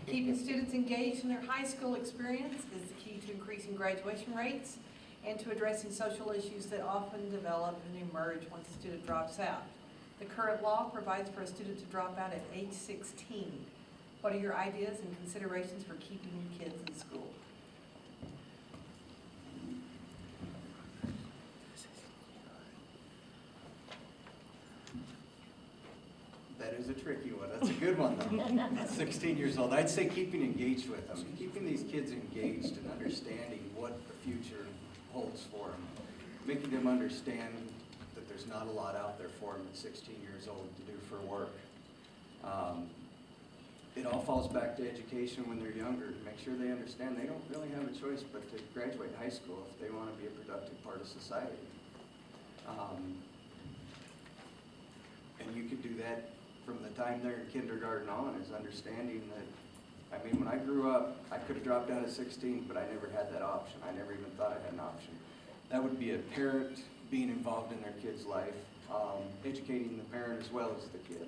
Keeping students engaged in their high school experience is the key to increasing graduation rates and to addressing social issues that often develop and emerge once a student drops out. The current law provides for a student to drop out at age 16. What are your ideas and considerations for keeping kids in school? That is a tricky one. That's a good one, though. 16 years old. I'd say keeping engaged with them. Keeping these kids engaged and understanding what the future holds for them. Making them understand that there's not a lot out there for them at 16 years old to do for work. It all falls back to education when they're younger. Make sure they understand they don't really have a choice but to graduate high school if they want to be a productive part of society. And you could do that from the time they're in kindergarten on, is understanding that, I mean, when I grew up, I could have dropped out at 16, but I never had that option. I never even thought I had an option. That would be a parent being involved in their kid's life, educating the parent as well as the kid.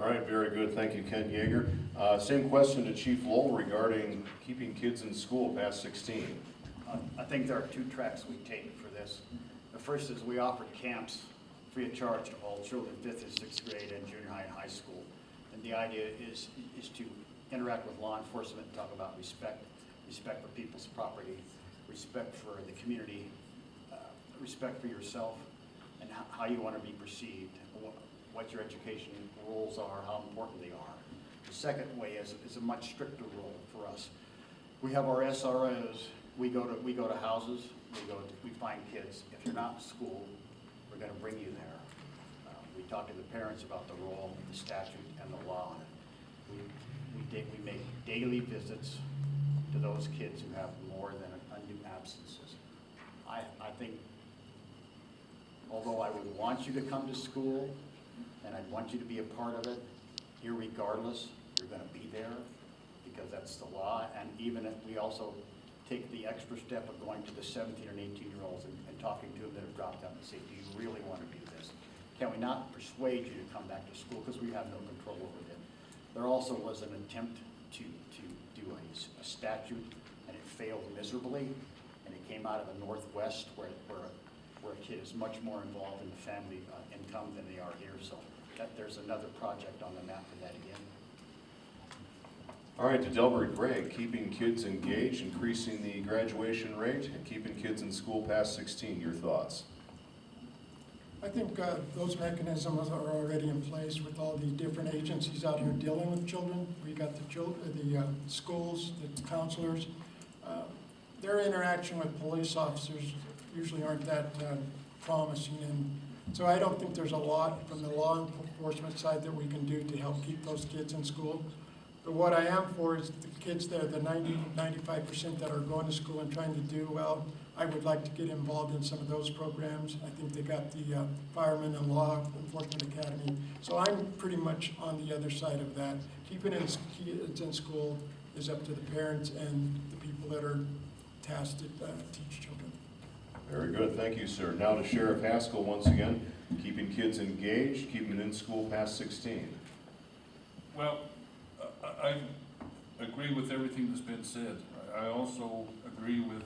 All right, very good. Thank you, Ken Yeager. Same question to Chief Lowell regarding keeping kids in school past 16. I think there are two tracks we take for this. The first is we offer camps free of charge to all children 5th and 6th grade and junior high and high school. And the idea is to interact with law enforcement and talk about respect for people's property, respect for the community, respect for yourself, and how you want to be perceived, what your education roles are, how important they are. The second way is a much stricter role for us. We have our SROs. We go to houses. We find kids. If you're not in school, we're going to bring you there. We talk to the parents about the role, the statute, and the law on it. We make daily visits to those kids who have more than undue absences. I think, although I would want you to come to school, and I'd want you to be a part of it, irregardless, you're going to be there, because that's the law. And even if we also take the extra step of going to the 17 and 18-year-olds and talking to them that have dropped out and say, do you really want to do this? Can we not persuade you to come back to school, because we have no control over them? There also was an attempt to do a statute, and it failed miserably, and it came out of the Northwest, where a kid is much more involved in the family income than they are here. So there's another project on the map for that again. All right, to Delbert Gregg, keeping kids engaged, increasing the graduation rate, and keeping kids in school past 16. Your thoughts? I think those mechanisms are already in place with all the different agencies out here dealing with children. We got the schools, the counselors. Their interaction with police officers usually aren't that promising, and so I don't think there's a lot from the law enforcement side that we can do to help keep those kids in school. But what I am for is the kids that are the 95% that are going to school and trying to do well. I would like to get involved in some of those programs. I think they got the Firemen and Law Enforcement Academy. So I'm pretty much on the other side of that. Keeping kids in school is up to the parents and the people that are tasked to teach children. Very good, thank you, sir. Now to Sheriff Haskell once again, keeping kids engaged, keeping them in school past 16. Well, I agree with everything that's been said. I also agree with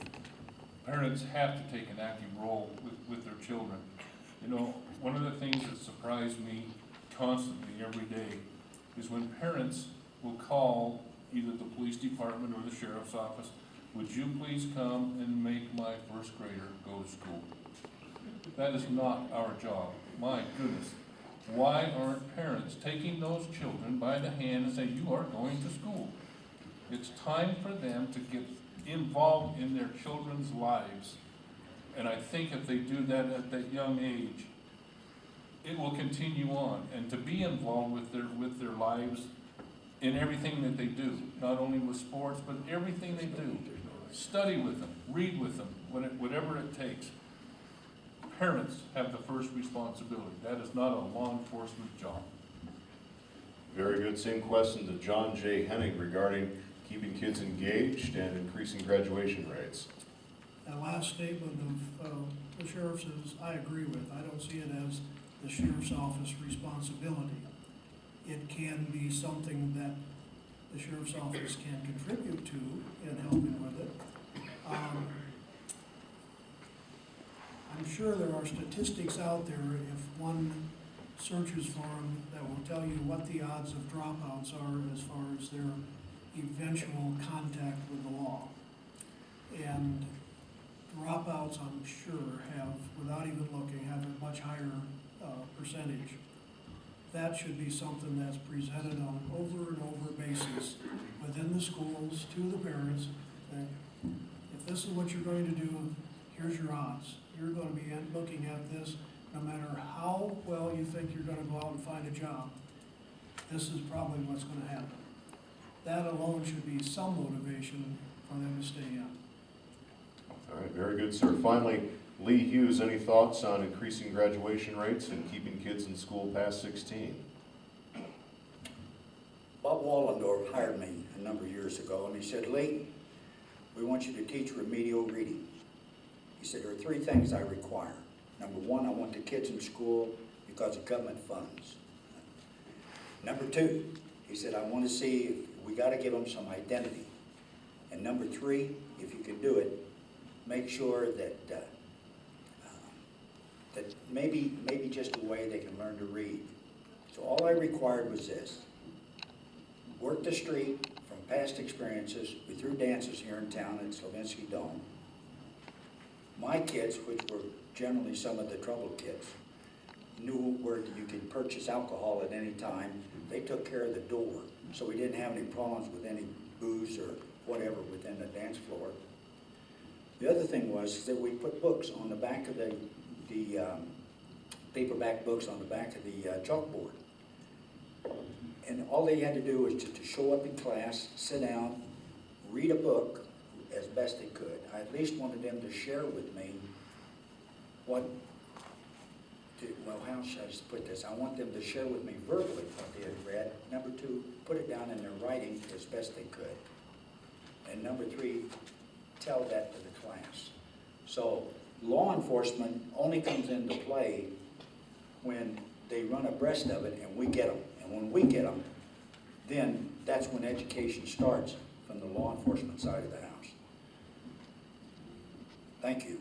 parents have to take an active role with their children. You know, one of the things that surprised me constantly every day is when parents will call either the police department or the sheriff's office, would you please come and make my first grader go to school? That is not our job. My goodness. Why aren't parents taking those children by the hand and saying, you are going to school? It's time for them to get involved in their children's lives. And I think if they do that at that young age, it will continue on. And to be involved with their lives in everything that they do, not only with sports, but everything they do. Study with them, read with them, whatever it takes. Parents have the first responsibility. That is not a law enforcement job. Very good. Same question to John J. Hennig regarding keeping kids engaged and increasing graduation rates. That last statement of the sheriff's is, I agree with. I don't see it as the sheriff's office responsibility. It can be something that the sheriff's office can contribute to in helping with it. I'm sure there are statistics out there, if one searches for them, that will tell you what the odds of dropouts are as far as their eventual contact with the law. And dropouts, I'm sure, have, without even looking, have a much higher percentage. That should be something that's presented on an over and over basis within the schools to the parents. That if this is what you're going to do, here's your odds. You're going to be looking at this no matter how well you think you're going to go out and find a job. This is probably what's going to happen. That alone should be some motivation for them to stay in. All right, very good, sir. Finally, Lee Hughes, any thoughts on increasing graduation rates and keeping kids in school past 16? Bob Wallendorf hired me a number of years ago, and he said, Lee, we want you to teach remedial reading. He said, there are three things I require. Number one, I want the kids in school because of government funds. Number two, he said, I want to see if we got to give them some identity. And number three, if you can do it, make sure that that maybe just a way they can learn to read. So all I required was this. Work the street from past experiences. We threw dances here in town at Slavinsky Dome. My kids, which were generally some of the troubled kids, knew where you could purchase alcohol at any time. They took care of the door, so we didn't have any problems with any booze or whatever within the dance floor. The other thing was that we put books on the back of the paperback books on the back of the chalkboard. And all they had to do was just to show up in class, sit down, read a book as best they could. I at least wanted them to share with me how should I just put this? I want them to share with me verbally what they had read. Number two, put it down in their writing as best they could. And number three, tell that to the class. So law enforcement only comes into play when they run abreast of it and we get them. And when we get them, then that's when education starts from the law enforcement side of the house. Thank you.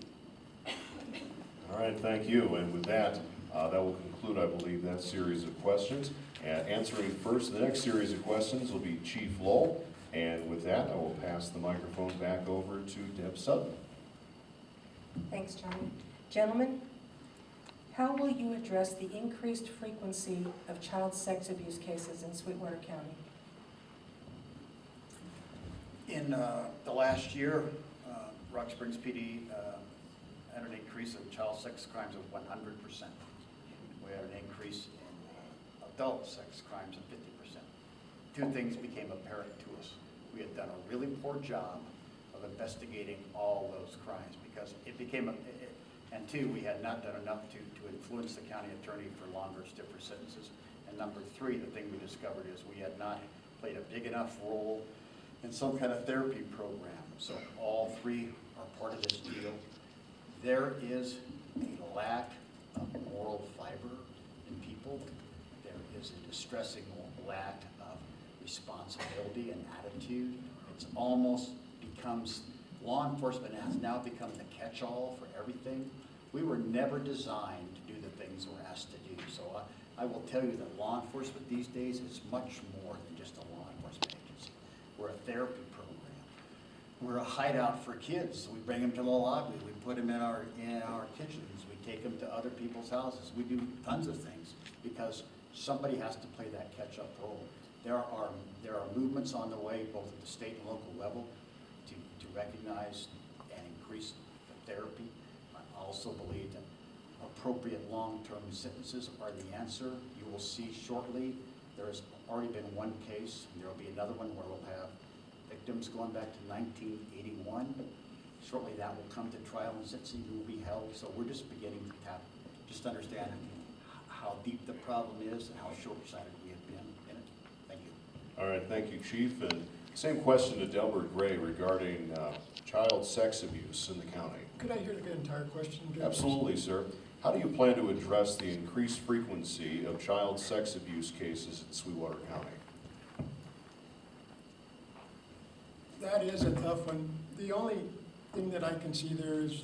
All right, thank you. And with that, that will conclude, I believe, that series of questions. And answering first the next series of questions will be Chief Lowell. And with that, I will pass the microphone back over to Deb Sutton. Thanks, Johnny. Gentlemen, how will you address the increased frequency of child sex abuse cases in Sweetwater County? In the last year, Rock Springs PD had an increase in child sex crimes of 100%. We had an increase in adult sex crimes of 50%. Two things became apparent to us. We had done a really poor job of investigating all those crimes because it became, and two, we had not done enough to influence the county attorney for longer, stiffer sentences. And number three, the thing we discovered is we had not played a big enough role in some kind of therapy program. So all three are part of this deal. There is a lack of moral fiber in people. There is a distressing lack of responsibility and attitude. It's almost becomes, law enforcement has now become the catch-all for everything. We were never designed to do the things we're asked to do. So I will tell you that law enforcement these days is much more than just a law enforcement agency. We're a therapy program. We're a hideout for kids. We bring them to the lobby. We put them in our kitchens. We take them to other people's houses. We do tons of things because somebody has to play that catch-up role. There are movements on the way, both at the state and local level, to recognize and increase the therapy. I also believe that appropriate long-term sentences are the answer. You will see shortly, there has already been one case, and there will be another one where we'll have victims going back to 1981. Shortly that will come to trial and sentencing will be held. So we're just beginning to just understand how deep the problem is and how short-sighted we have been in it. Thank you. All right, thank you, Chief. And same question to Delbert Gray regarding child sex abuse in the county. Could I hear the entire question again? Absolutely, sir. How do you plan to address the increased frequency of child sex abuse cases in Sweetwater County? That is a tough one. The only thing that I can see there is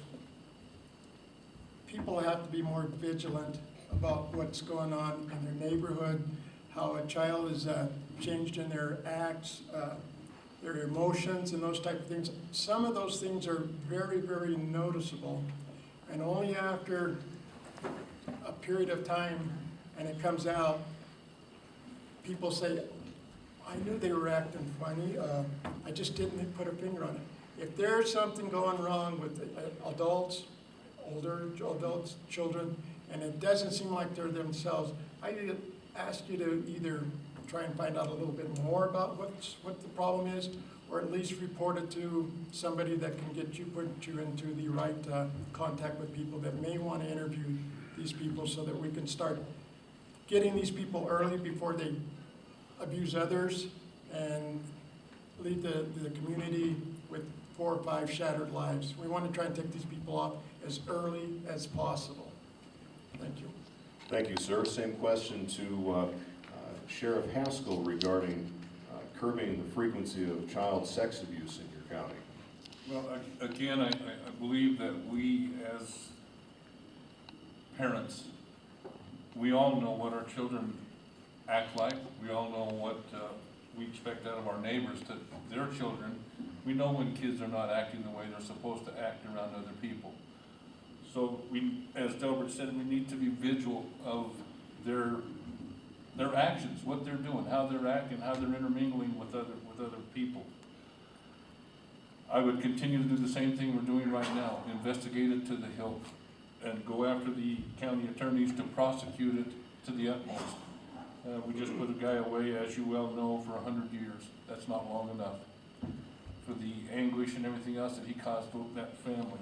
people have to be more vigilant about what's going on in their neighborhood, how a child is changed in their acts, their emotions and those type of things. Some of those things are very, very noticeable. And only after a period of time and it comes out, people say, I knew they were acting funny, I just didn't put a finger on it. If there's something going wrong with adults, older adults, children, and it doesn't seem like they're themselves, I ask you to either try and find out a little bit more about what the problem is, or at least report it to somebody that can put you into the right contact with people that may want to interview these people so that we can start getting these people early before they abuse others and leave the community with 4 or 5 shattered lives. We want to try and take these people off as early as possible. Thank you. Thank you, sir. Same question to Sheriff Haskell regarding curbing the frequency of child sex abuse in your county. Well, again, I believe that we as parents, we all know what our children act like. We all know what we expect out of our neighbors to their children. We know when kids are not acting the way they're supposed to act around other people. So we, as Delbert said, we need to be vigilant of their actions, what they're doing, how they're acting, how they're intermingling with other people. I would continue to do the same thing we're doing right now, investigate it to the hilt, and go after the county attorneys to prosecute it to the utmost. We just put a guy away, as you well know, for 100 years. That's not long enough for the anguish and everything else that he caused to that family.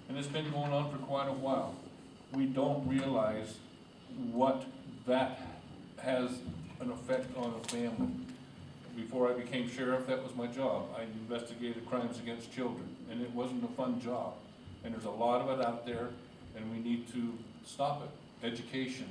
And it's been going on for quite a while. We don't realize what that has an effect on a family. Before I became sheriff, that was my job. I investigated crimes against children, and it wasn't a fun job. And there's a lot of it out there, and we need to stop it. Education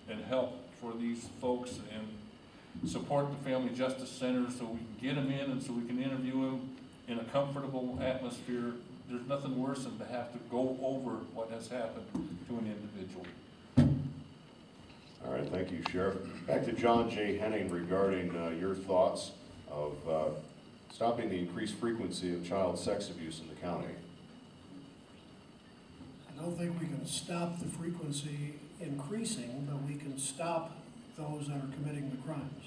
and help for these folks, and support the Family Justice Center so we can get them in and so we can interview them in a comfortable atmosphere. There's nothing worse than to have to go over what has happened to an individual. All right, thank you, Sheriff. Back to John J. Henning regarding your thoughts of stopping the increased frequency of child sex abuse in the county. I don't think we can stop the frequency increasing, but we can stop those that are committing the crimes.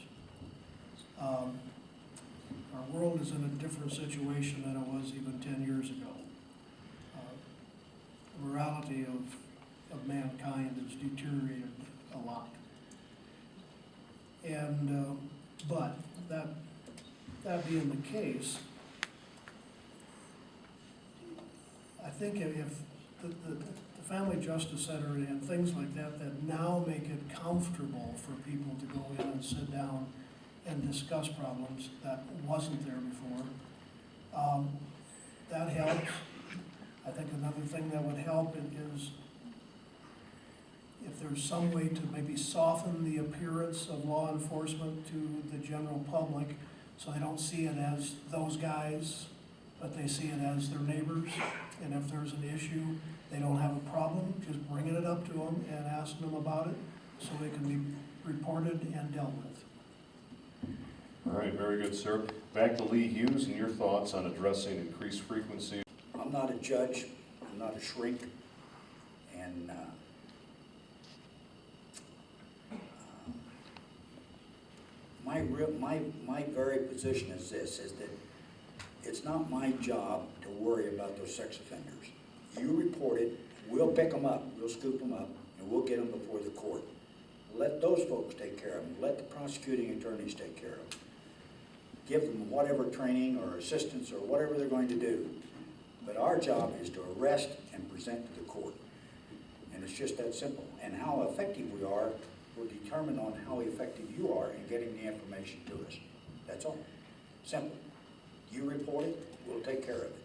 Our world is in a different situation than it was even 10 years ago. The morality of mankind has deteriorated a lot. And, but that being the case, I think if the Family Justice Center and things like that now make it comfortable for people to go in and sit down and discuss problems that wasn't there before, that helps. I think another thing that would help is if there's some way to maybe soften the appearance of law enforcement to the general public so they don't see it as those guys, but they see it as their neighbors. And if there's an issue, they don't have a problem, just bringing it up to them and asking them about it so it can be reported and dealt with. All right, very good, sir. Back to Lee Hughes and your thoughts on addressing increased frequency. I'm not a judge, I'm not a shrink, and my very position is this, is that it's not my job to worry about those sex offenders. You report it, we'll pick them up, we'll scoop them up, and we'll get them before the court. Let those folks take care of them, let the prosecuting attorneys take care of them. Give them whatever training or assistance or whatever they're going to do. But our job is to arrest and present to the court. And it's just that simple. And how effective we are will determine on how effective you are in getting the information to us. That's all. Simple. You report it, we'll take care of it.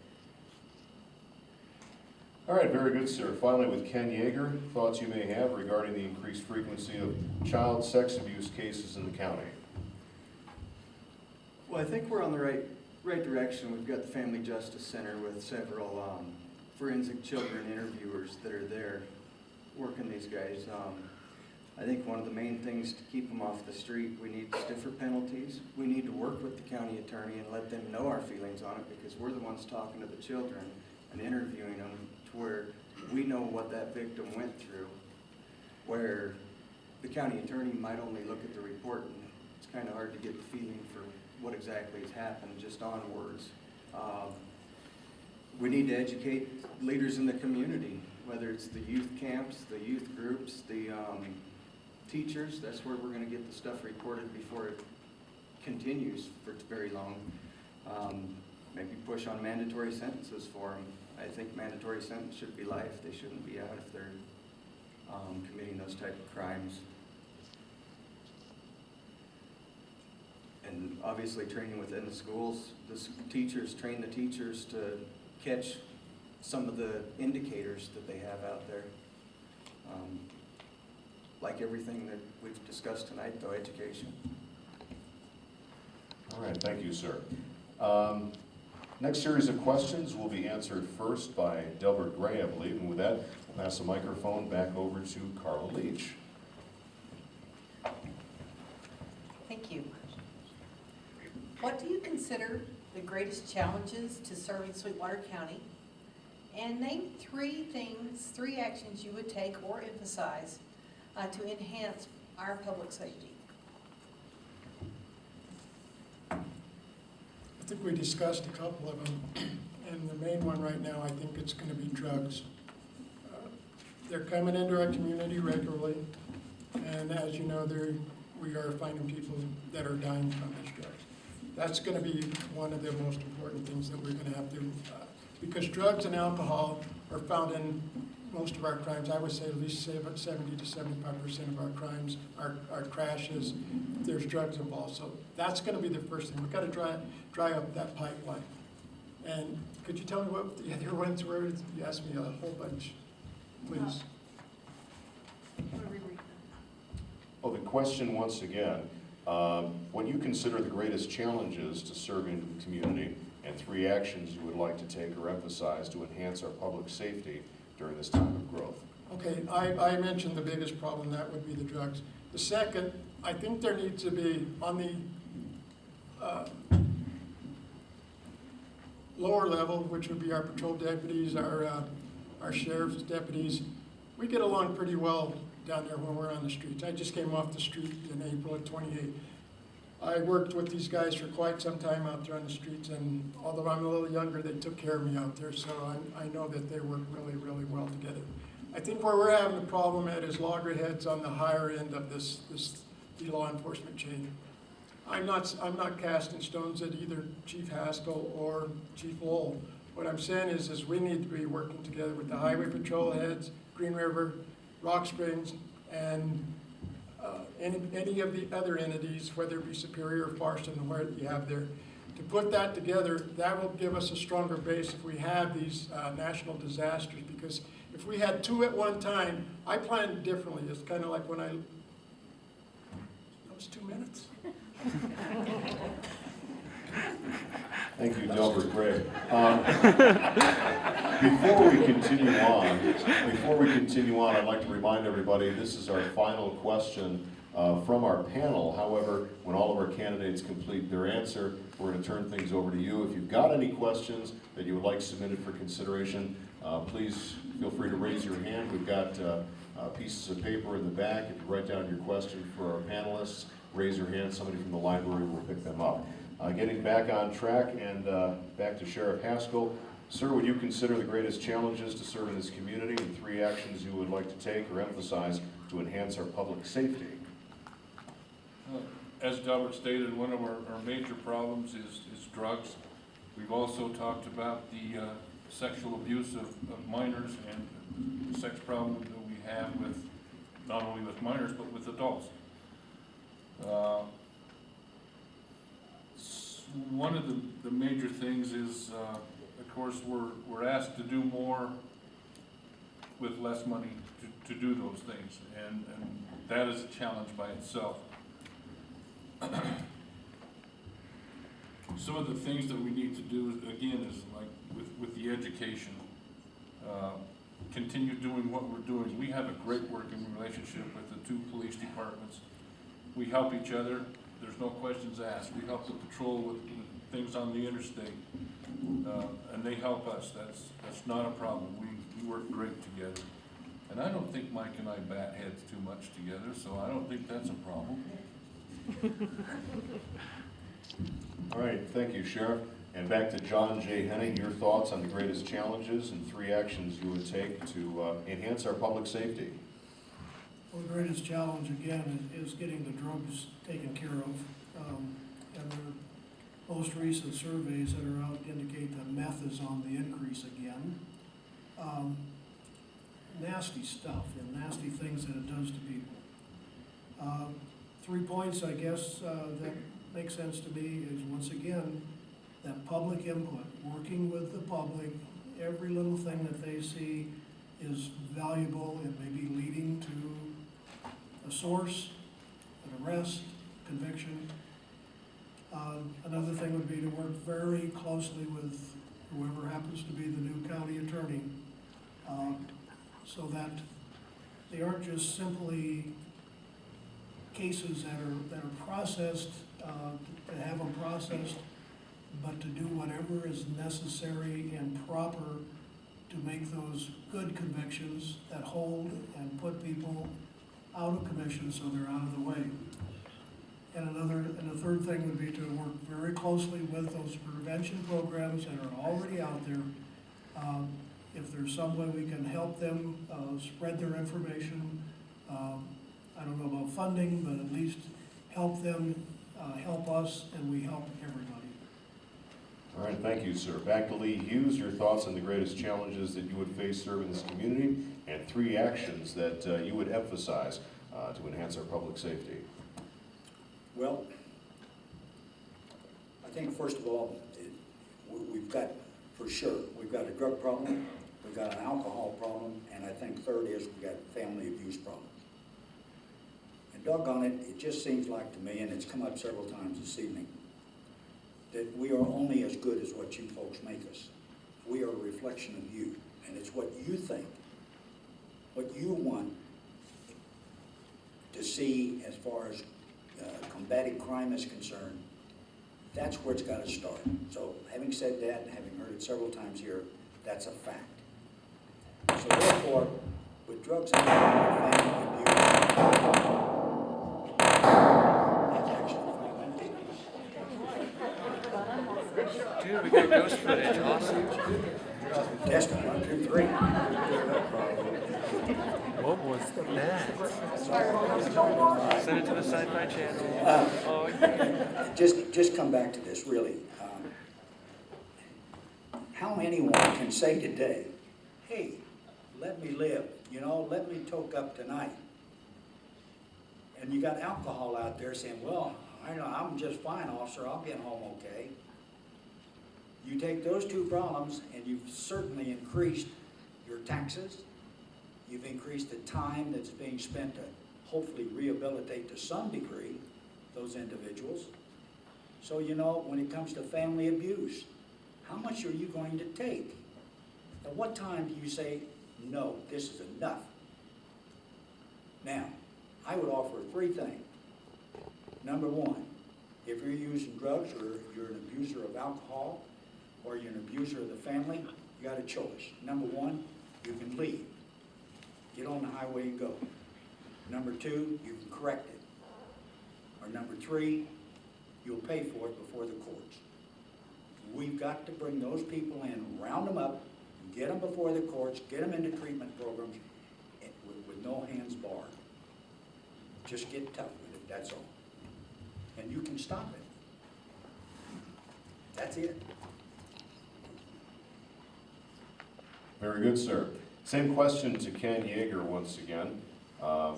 All right, very good, sir. Finally, with Ken Yeager, thoughts you may have regarding the increased frequency of child sex abuse cases in the county. Well, I think we're on the right direction. We've got the Family Justice Center with several forensic children interviewers that are there working these guys. I think one of the main things to keep them off the street, we need stiffer penalties. We need to work with the county attorney and let them know our feelings on it because we're the ones talking to the children and interviewing them to where we know what that victim went through, where the county attorney might only look at the report and it's kind of hard to get the feeling for what exactly has happened just on words. We need to educate leaders in the community, whether it's the youth camps, the youth groups, the teachers. That's where we're going to get the stuff recorded before it continues for very long. Maybe push on mandatory sentences for them. I think mandatory sentence should be life. They shouldn't be out if they're committing those type of crimes. And obviously training within the schools. The teachers train the teachers to catch some of the indicators that they have out there. Like everything that we've discussed tonight, though, education. All right, thank you, sir. Next series of questions will be answered first by Delbert Gray, I believe, and with that, we'll pass the microphone back over to Carla Leach. Thank you. What do you consider the greatest challenges to serving Sweetwater County? and name three things, three actions you would take or emphasize to enhance our public safety. I think we discussed a couple of them, and the main one right now, I think it's gonna be drugs. They're coming into our community regularly, and as you know, we are finding people that are dying from this drug. That's gonna be one of the most important things that we're gonna have to, because drugs and alcohol are found in most of our crimes. I would say at least 70 to 75% of our crimes, our crashes, there's drugs involved. So that's gonna be the first thing. We've gotta dry up that pipeline. And could you tell me what the other ones were? You asked me a whole bunch, please. I'm gonna reread them. Well, the question once again, when you consider the greatest challenges to serving the community and three actions you would like to take or emphasize to enhance our public safety during this time of growth. Okay, I mentioned the biggest problem, that would be the drugs. The second, I think there needs to be on the lower level, which would be our patrol deputies, our sheriff's deputies. We get along pretty well down there when we're on the streets. I just came off the street in April of '28. I worked with these guys for quite some time out there on the streets, and although I'm a little younger, they took care of me out there, so I know that they work really, really well together. I think where we're having a problem at is loggerheads on the higher end of the law enforcement chain. I'm not casting stones at either Chief Haskell or Chief Lowell. What I'm saying is we need to be working together with the highway patrol heads, Green River, Rock Springs, and any of the other entities, whether it be Superior or Farston, or where you have there. To put that together, that will give us a stronger base if we have these national disasters, because if we had two at one time, I planned differently. It's kind of like when that was 2 minutes. Thank you, Delbert Gray. Before we continue on, I'd like to remind everybody this is our final question from our panel. However, when all of our candidates complete their answer, we're going to turn things over to you. If you've got any questions that you would like submitted for consideration, please feel free to raise your hand. We've got pieces of paper in the back. If you write down your question for our panelists, raise your hand. Somebody from the library will pick them up. Getting back on track and back to Sheriff Haskell. Sir, would you consider the greatest challenges to serve in this community and three actions you would like to take or emphasize to enhance our public safety? As Delbert stated, one of our major problems is drugs. We've also talked about the sexual abuse of minors and the sex problem that we have with, not only with minors, but with adults. One of the major things is, of course, we're asked to do more with less money to do those things, and that is a challenge by itself. Some of the things that we need to do, again, is like with the education, continue doing what we're doing. We have a great working relationship with the two police departments. We help each other. There's no questions asked. We help the patrol with things on the interstate, and they help us. That's not a problem. We work great together. And I don't think Mike and I bat heads too much together, so I don't think that's a problem. All right, thank you, Sheriff. And back to John J. Henning, your thoughts on the greatest challenges and three actions you would take to enhance our public safety. Well, the greatest challenge, again, is getting the drugs taken care of. And the most recent surveys that are out indicate that meth is on the increase again. Nasty stuff and nasty things that it does to people. 3 points, I guess, that make sense to me is, once again, that public input, working with the public. Every little thing that they see is valuable and may be leading to a source, an arrest, conviction. Another thing would be to work very closely with whoever happens to be the new county attorney, so that they aren't just simply cases that are processed, to have them processed, but to do whatever is necessary and proper to make those good convictions that hold and put people out of commission so they're out of the way. And the third thing would be to work very closely with those prevention programs that are already out there. If there's some way we can help them spread their information, I don't know about funding, but at least help them, help us, and we help everybody. All right, thank you, sir. Back to Lee Hughes, your thoughts on the greatest challenges that you would face serving this community, and 3 actions that you would emphasize to enhance our public safety. Well, I think first of all, we've got, for sure, we've got a drug problem, we've got an alcohol problem, and I think third is we've got family abuse problem. And doggone it, it just seems like to me, and it's come up several times this evening, that we are only as good as what you folks make us. We are a reflection of you, and it's what you think, what you want to see as far as combating crime is concerned. That's where it's got to start. So having said that, and having heard it several times here, that's a fact. So therefore, with drugs and alcohol, family abuse, that's actually 5 minutes. Dude, we got ghost footage, awesome. Testing, 1, 2, 3. What was that? Send it to the Sci-Fi Channel. Oh, yeah. Just come back to this, really. How anyone can say today, hey, let me live, you know, let me toke up tonight. And you got alcohol out there saying, well, I know, I'm just fine, officer, I'll get home okay. You take those 2 problems and you've certainly increased your taxes. You've increased the time that's being spent to hopefully rehabilitate to some degree those individuals. So, you know, when it comes to family abuse, how much are you going to take? At what time do you say, no, this is enough? Now, I would offer 3 things. Number 1, if you're using drugs or you're an abuser of alcohol or you're an abuser of the family, you got a choice. Number 1, you can leave. Get on the highway and go. Number 2, you can correct it. Or number 3, you'll pay for it before the courts. We've got to bring those people in, round them up, get them before the courts, get them into treatment programs with no hands barred. Just get tough with it, that's all. And you can stop it. That's it. Very good, sir. Same question to Ken Yeager once again. Sure.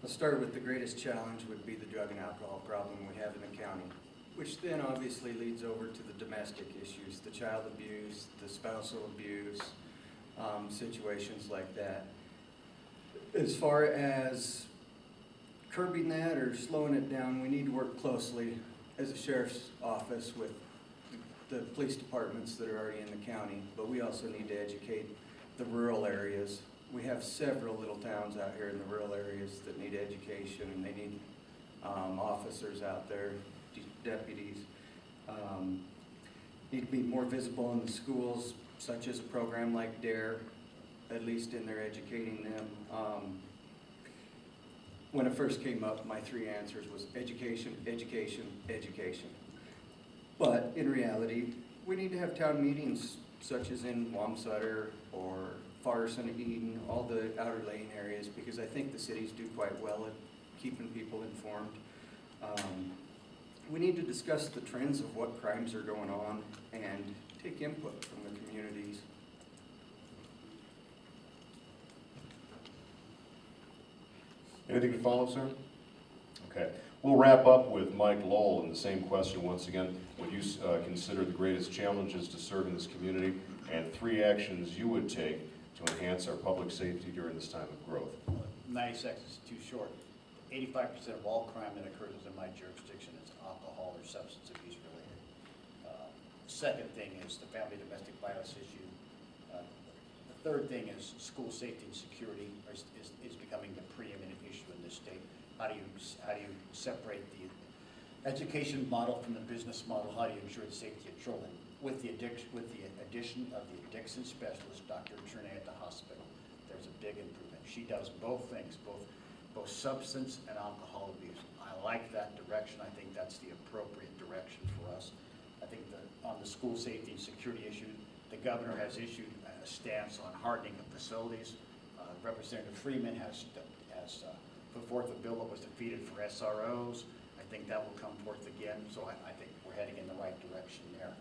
Let's start with the greatest challenge would be the drug and alcohol problem we have in the county, which then obviously leads over to the domestic issues, the child abuse, the spousal abuse, situations like that. As far as curbing that or slowing it down, we need to work closely as a sheriff's office with the police departments that are already in the county, but we also need to educate the rural areas. We have several little towns out here in the rural areas that need education, and they need officers out there, deputies. Need to be more visible in the schools, such as a program like DARE, at least in there educating them. When it first came up, my 3 answers was education, education, education. But in reality, we need to have town meetings such as in Wamsutter or Forest and Eden, all the outer lane areas, because I think the cities do quite well at keeping people informed. We need to discuss the trends of what crimes are going on and take input from the communities. Anything to follow, sir? Okay. We'll wrap up with Mike Lowell and the same question once again. Would you consider the greatest challenges to serve in this community and 3 actions you would take to enhance our public safety during this time of growth? 90 seconds is too short. 85% of all crime that occurs within my jurisdiction is alcohol or substance abuse related. Second thing is the family domestic violence issue. The third thing is school safety and security is becoming the preeminent issue in this state. How do you separate the education model from the business model? How do you ensure the safety of children? with the addition of the addiction specialist, Dr. Trine at the hospital, there's a big improvement. She does both things, both substance and alcohol abuse. I like that direction. I think that's the appropriate direction for us. I think that on the school safety and security issue, the governor has issued a stance on hardening of facilities. Representative Freeman has put forth a bill that was defeated for SROs. I think that will come forth again, so I think we're heading in the right direction there.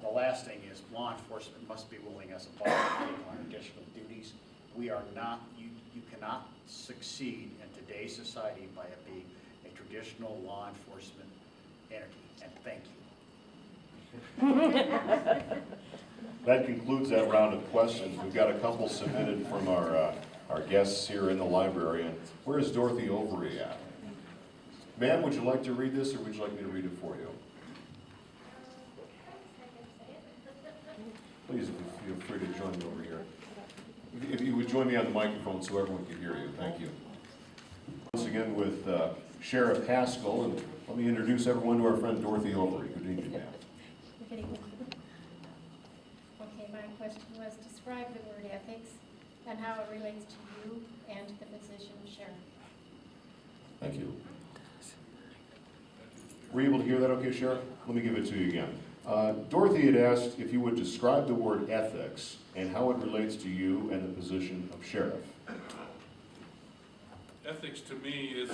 The last thing is law enforcement must be willing as a body to take on additional duties. We are not, you cannot succeed in today's society by being a traditional law enforcement entity, and thank you. That concludes that round of questions. We've got a couple submitted from our guests here in the library. And where is Dorothy Overy at? Ma'am, would you like to read this, or would you like me to read it for you? Please feel free to join me over here. If you would join me on the microphone so everyone can hear you. Thank you. Once again with Sheriff Haskell, and let me introduce everyone to our friend Dorothy Overy. Good evening, ma'am. Good evening. Okay, my question was, describe the word ethics and how it relates to you and the position of sheriff. Thank you. Were you able to hear that okay, Sheriff? Let me give it to you again. Dorothy had asked if you would describe the word ethics and how it relates to you and the position of sheriff. Ethics to me is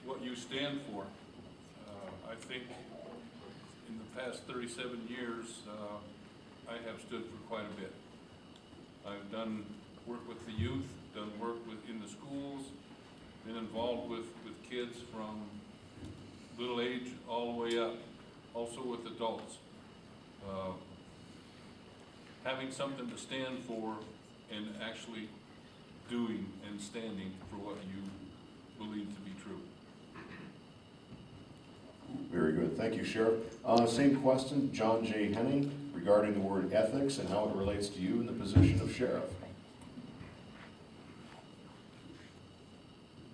what you stand for. I think in the past 37 years, I have stood for quite a bit. I've done work with the youth, done work in the schools, been involved with kids from little age all the way up, also with adults. Having something to stand for and actually doing and standing for what you believe to be true. Very good. Thank you, Sheriff. Same question, John J. Henning, regarding the word ethics and how it relates to you in the position of sheriff.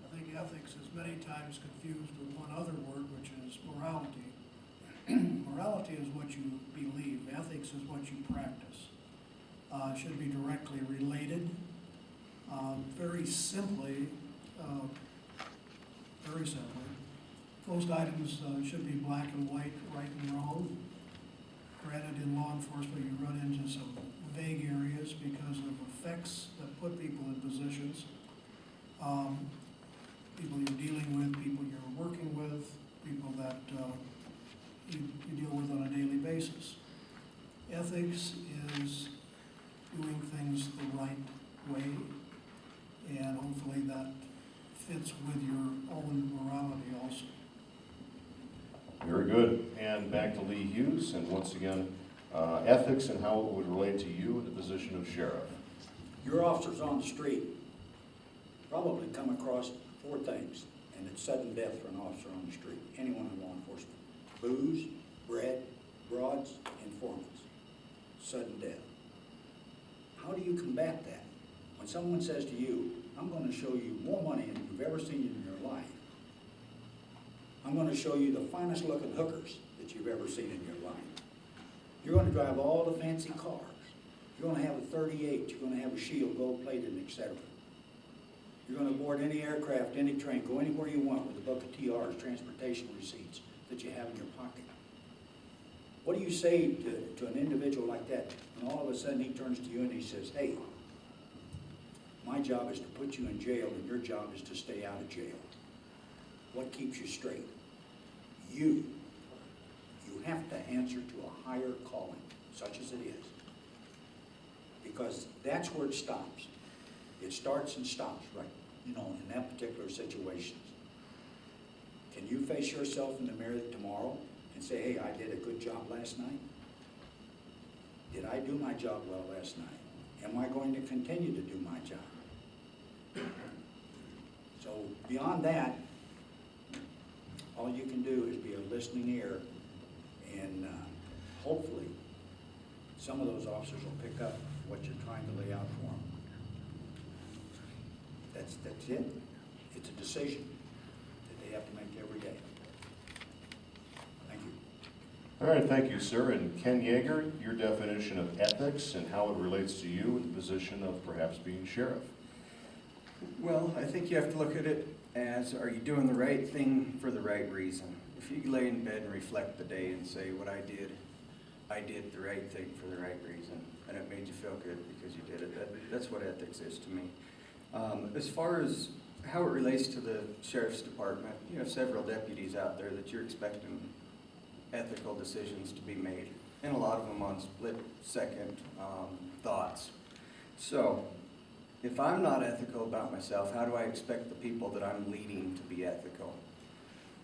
I think ethics is many times confused with one other word, which is morality. Morality is what you believe. Ethics is what you practice. Should be directly related. Very simply, most items should be black and white, right and wrong. Granted, in law enforcement, you run into some vague areas because of effects that put people in positions. People you're dealing with, people you're working with, people that you deal with on a daily basis. Ethics is doing things the right way, and hopefully that fits with your own morality also. Very good. And back to Lee Hughes, and once again, ethics and how it would relate to you in the position of sheriff. Your officers on the street probably come across 4 things, and it's sudden death for an officer on the street, anyone in law enforcement. Booze, bread, broads, informants. Sudden death. How do you combat that? When someone says to you, I'm going to show you more money than you've ever seen in your life. I'm going to show you the finest looking hookers that you've ever seen in your life. You're going to drive all the fancy cars. You're going to have a 38. You're going to have a shield, gold plated, etc. You're going to board any aircraft, any train, go anywhere you want with a book of TRs, transportation receipts that you have in your pocket. What do you say to an individual like that when all of a sudden he turns to you and he says, hey, my job is to put you in jail and your job is to stay out of jail. What keeps you straight? You have to answer to a higher calling, such as it is. Because that's where it stops. It starts and stops, right, in that particular situation. Can you face yourself in the mirror tomorrow and say, hey, I did a good job last night? Did I do my job well last night? Am I going to continue to do my job? So beyond that, all you can do is be a listening ear, and hopefully some of those officers will pick up what you're trying to lay out for them. That's it. It's a decision that they have to make every day. Thank you. All right, thank you, sir. And Ken Yeager, your definition of ethics and how it relates to you in the position of perhaps being sheriff. Well, I think you have to look at it as, are you doing the right thing for the right reason? If you lay in bed and reflect the day and say, what I did the right thing for the right reason, and it made you feel good because you did it, that's what ethics is to me. As far as how it relates to the sheriff's department, you have several deputies out there that you're expecting ethical decisions to be made, and a lot of them on split-second thoughts. So, if I'm not ethical about myself, how do I expect the people that I'm leading to be ethical?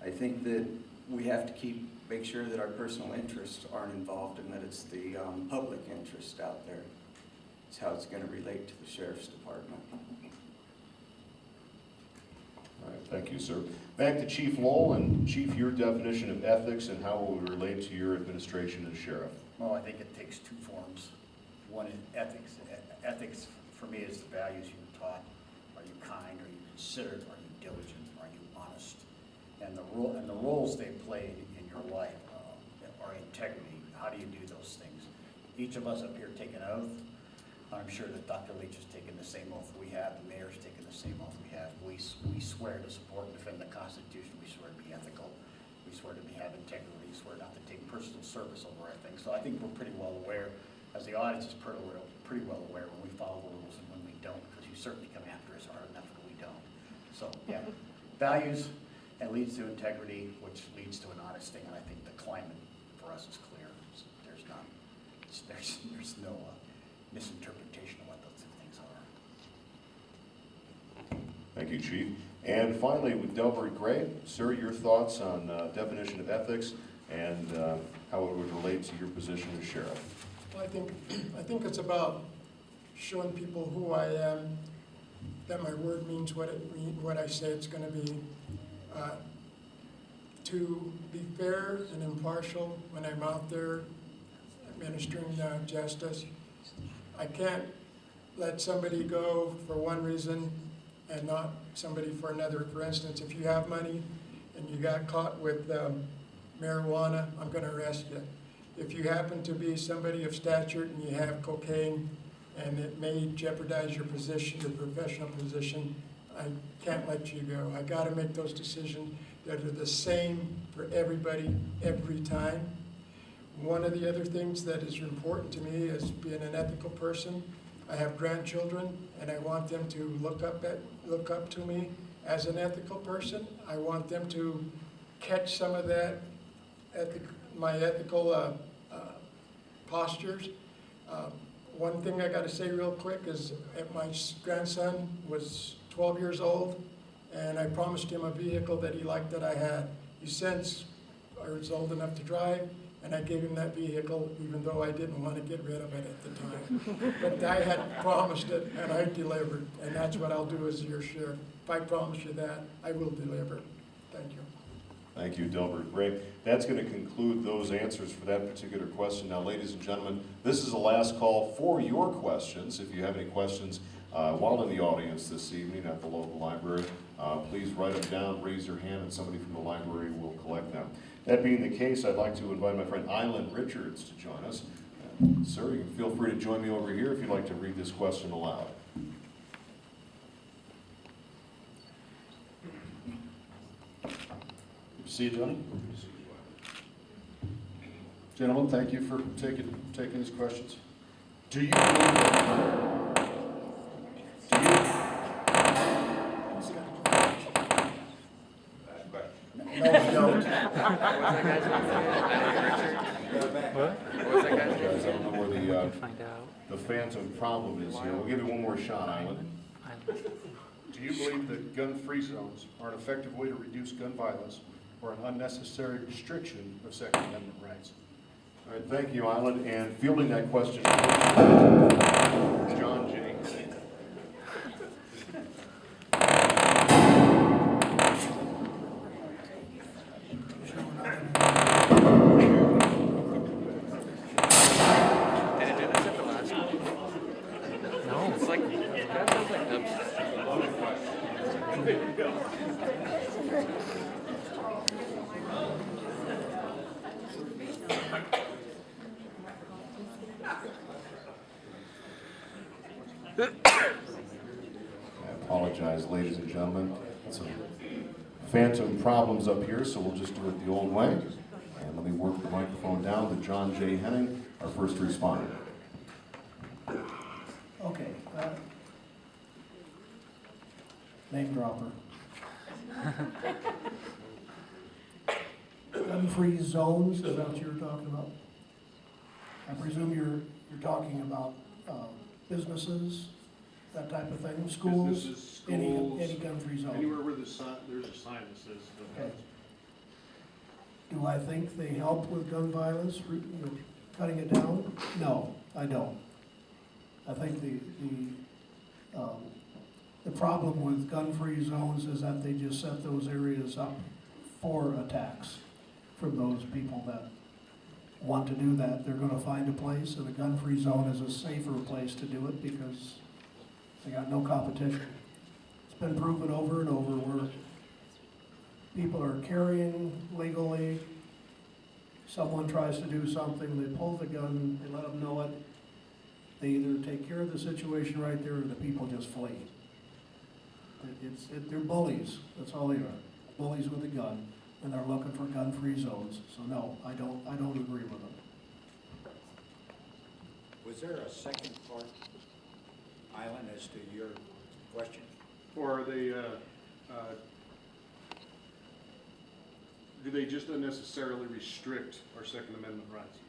I think that we have to make sure that our personal interests aren't involved and that it's the public interest out there. It's how it's going to relate to the sheriff's department. All right, thank you, sir. Back to Chief Lowell, and Chief, your definition of ethics and how it would relate to your administration as sheriff. Well, I think it takes two forms. One is ethics. Ethics, for me, is the values you were taught. Are you kind? Are you considerate? Are you diligent? Are you honest? And the roles they played in your life are integrity. How do you do those things? Each of us up here take an oath. I'm sure that Dr. Leach has taken the same oath we have. The mayor's taken the same oath we have. We swear to support and defend the Constitution. We swear to be ethical. We swear to have integrity. We swear not to take personal service over our things. So I think we're pretty well aware, as the audience is pretty well aware when we follow the rules and when we don't, because you certainly come after us hard enough when we don't. So yeah, values and leads to integrity, which leads to an honest thing. And I think the climate for us is clear. There's no misinterpretation of what those two things are. Thank you, Chief. And finally, with Delbert Gray, sir, your thoughts on definition of ethics and how it would relate to your position as sheriff. Well, I think it's about showing people who I am, that my word means what I say it's going to be, to be fair and impartial when I'm out there administering justice. I can't let somebody go for one reason and not somebody for another. For instance, if you have money and you got caught with marijuana, I'm going to arrest you. If you happen to be somebody of stature and you have cocaine and it may jeopardize your position, your professional position, I can't let you go. I got to make those decisions that are the same for everybody every time. One of the other things that is important to me is being an ethical person. I have grandchildren, and I want them to look up to me as an ethical person. I want them to catch some of that, my ethical postures. One thing I got to say real quick is my grandson was 12 years old, and I promised him a vehicle that he liked that I had. He since is old enough to drive, and I gave him that vehicle even though I didn't want to get rid of it at the time. But I had promised it, and I delivered, and that's what I'll do as your sheriff. If I promise you that, I will deliver. Thank you. Thank you, Delbert Gray. That's going to conclude those answers for that particular question. Now, ladies and gentlemen, this is the last call for your questions. If you have any questions while in the audience this evening at the local library, please write them down, raise your hand, and somebody from the library will collect them. That being the case, I'd like to invite my friend Island Richards to join us. Sir, you can feel free to join me over here if you'd like to read this question aloud. See you, Johnny. Gentlemen, thank you for taking these questions. Do you believe No, we don't. Guys, I don't know where the phantom problem is here. We'll give you one more shot, Island. Do you believe that gun-free zones are an effective way to reduce gun violence or an unnecessary restriction of Second Amendment rights? All right, thank you, Island. And fielding that question, John J. apologize, ladies and gentlemen. Some phantom problems up here, so we'll just do it the old way. And let me work the microphone down to John J. Henning, our first responder. Okay. Name dropper. Gun-free zones, is that what you were talking about? I presume you're talking about businesses, that type of thing, schools? Businesses, Any schools, gun-free zone? anywhere where there's a sign that says no Okay. guns. Do I think they help with gun violence, cutting it down? No, I don't. I think the problem with gun-free zones is that they just set those areas up for attacks from those people that want to do that. They're gonna find a place, and a gun-free zone is a safer place to do it because they got no competition. It's been proven over and over where people are carrying legally, someone tries to do something, they pull the gun, they let them know it. They either take care of the situation right there, or the people just flee. They're bullies, that's all they are, bullies with a gun, and they're looking for gun-free zones. So no, I don't agree with them. Was there a second part, Island, as to your question? Or are they, do they just unnecessarily restrict our Second Amendment rights?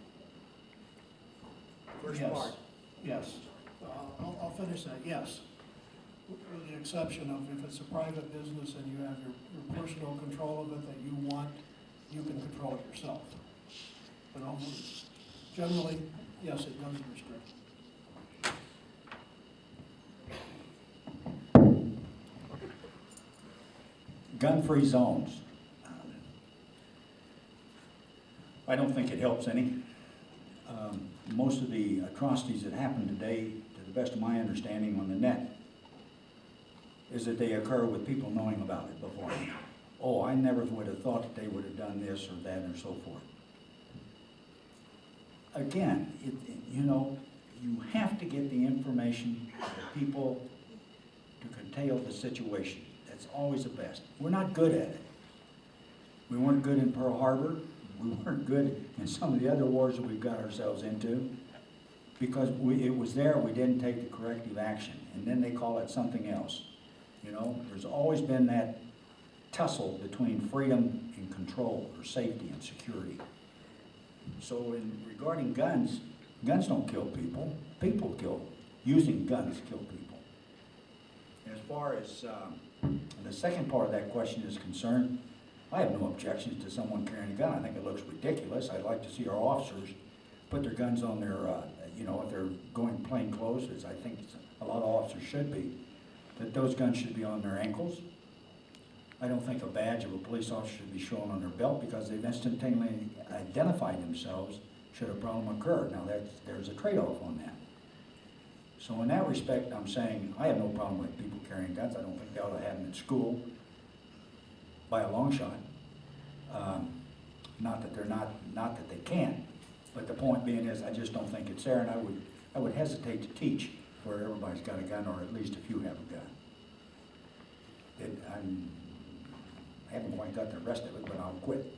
First Yes. part. Yes, I'll finish that, yes. With the exception of if it's a private business and you have your personal control of it that you want, you can control it yourself. But generally, yes, it does restrict. Gun-free zones. I don't think it helps any. Most of the atrocities that happen today, to the best of my understanding on the net, is that they occur with people knowing about it beforehand. Oh, I never would have thought that they would have done this or that or so forth. Again, you have to get the information to people to curtail the situation. That's always the best. We're not good at it. We weren't good in Pearl Harbor. We weren't good in some of the other wars that we've got ourselves into because it was there, we didn't take the corrective action, and then they call it something else. There's always been that tussle between freedom and control, or safety and security. So regarding guns, guns don't kill people. People using guns kill people. As far as the second part of that question is concerned, I have no objections to someone carrying a gun. I think it looks ridiculous. I'd like to see our officers put their guns on their, if they're going plain clothes, as I think a lot of officers should be, that those guns should be on their ankles. I don't think a badge of a police officer should be shown on their belt because they've instantaneously identified themselves should a problem occur. Now, there's a trade-off on that. So in that respect, I'm saying I have no problem with people carrying guns. I don't think they ought to have them in school by a long shot. Not that they can't, but the point being is I just don't think it's there, and I would hesitate to teach where everybody's got a gun, or at least a few have a gun. I haven't quite got the rest of it, but I'll quit.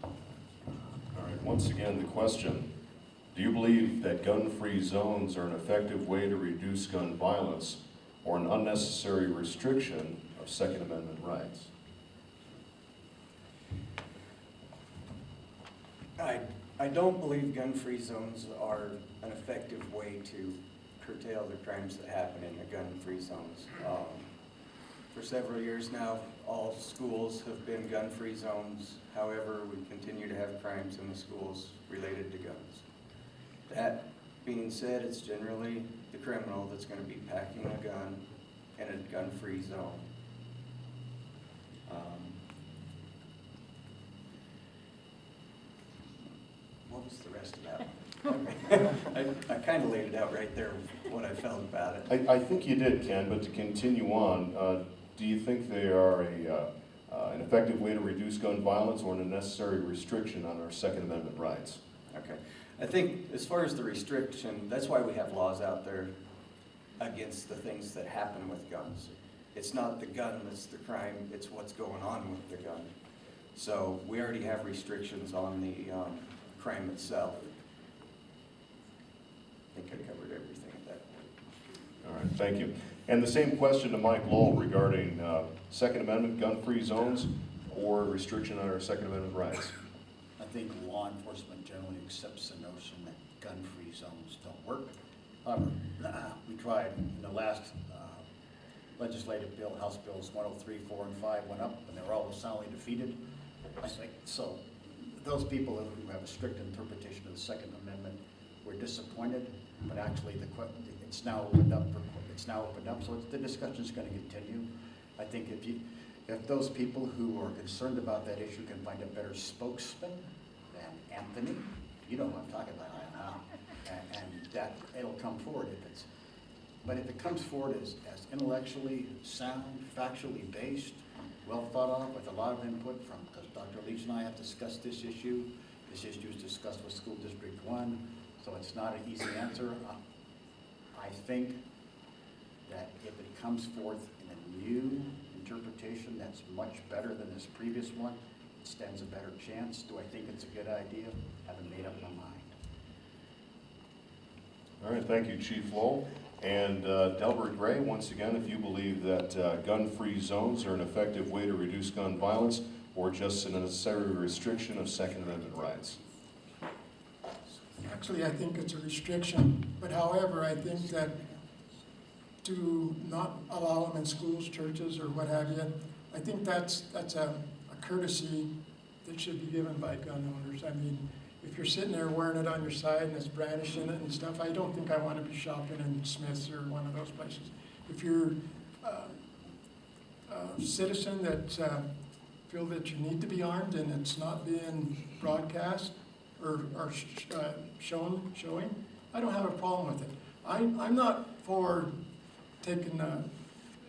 All right, once again, the question: do you believe that gun-free zones are an effective way to reduce gun violence or an unnecessary restriction of Second Amendment rights? I don't believe gun-free zones are an effective way to curtail the crimes that happen in the gun-free zones. For several years now, all schools have been gun-free zones. However, we continue to have crimes in the schools related to guns. That being said, it's generally the criminal that's going to be packing a gun in a gun-free zone. What was the rest of that? I kind of laid it out right there, what I felt about it. I think you did, Ken, but to continue on, do you think they are an effective way to reduce gun violence or an unnecessary restriction on our Second Amendment rights? Okay. I think as far as the restriction, that's why we have laws out there against the things that happen with guns. It's not the gun that's the crime, it's what's going on with the gun. So we already have restrictions on the crime itself. I think I covered everything at that point. All right, thank you. And the same question to Mike Lowell regarding Second Amendment gun-free zones or restriction on our Second Amendment rights. I think law enforcement generally accepts the notion that gun-free zones don't work. However, we tried in the last legislative bill, House Bills 103, 4, and 5 went up, and they were all soundly defeated. I think so. Those people who have a strict interpretation of the Second Amendment were disappointed, but actually it's now opened up. So the discussion is going to continue. I think if those people who are concerned about that issue can find a better spokesman than Anthony, you know who I'm talking about now, and that it'll come forward but if it comes forward as intellectually sound, factually based, well thought of, with a lot of input from, because Dr. Leach and I have discussed this issue. This issue is discussed with School District 1, so it's not an easy answer. I think that if it comes forth in a new interpretation that's much better than this previous one, it stands a better chance. Do I think it's a good idea? Haven't made up my mind. All right, thank you, Chief Lowell. And Delbert Gray, once again, if you believe that gun-free zones are an effective way to reduce gun violence or just a necessary restriction of Second Amendment rights. Actually, I think it's a restriction, but however, I think that to not allow them in schools, churches, or what have you, I think that's a courtesy that should be given by gun owners. I mean, if you're sitting there wearing it on your side and it's brandishing it and stuff, I don't think I want to be shopping in Smith's or one of those places. If you're a citizen that feel that you need to be armed and it's not being broadcast or showing, I don't have a problem with it. I'm not for taking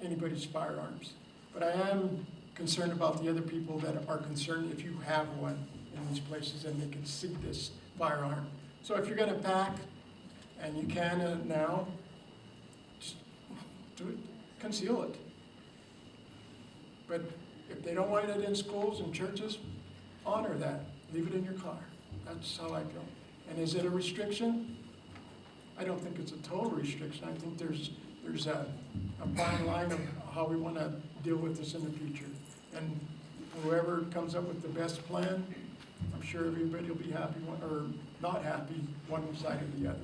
anybody's firearms, but I am concerned about the other people that are concerned if you have one in these places and they can see this firearm. So if you're going to pack, and you can now, just do it, conceal it. But if they don't want it in schools and churches, honor that. Leave it in your car. That's how I feel. And is it a restriction? I don't think it's a total restriction. I think there's a fine line of how we want to deal with this in the future. And whoever comes up with the best plan, I'm sure everybody will be happy or not happy, one side or the other.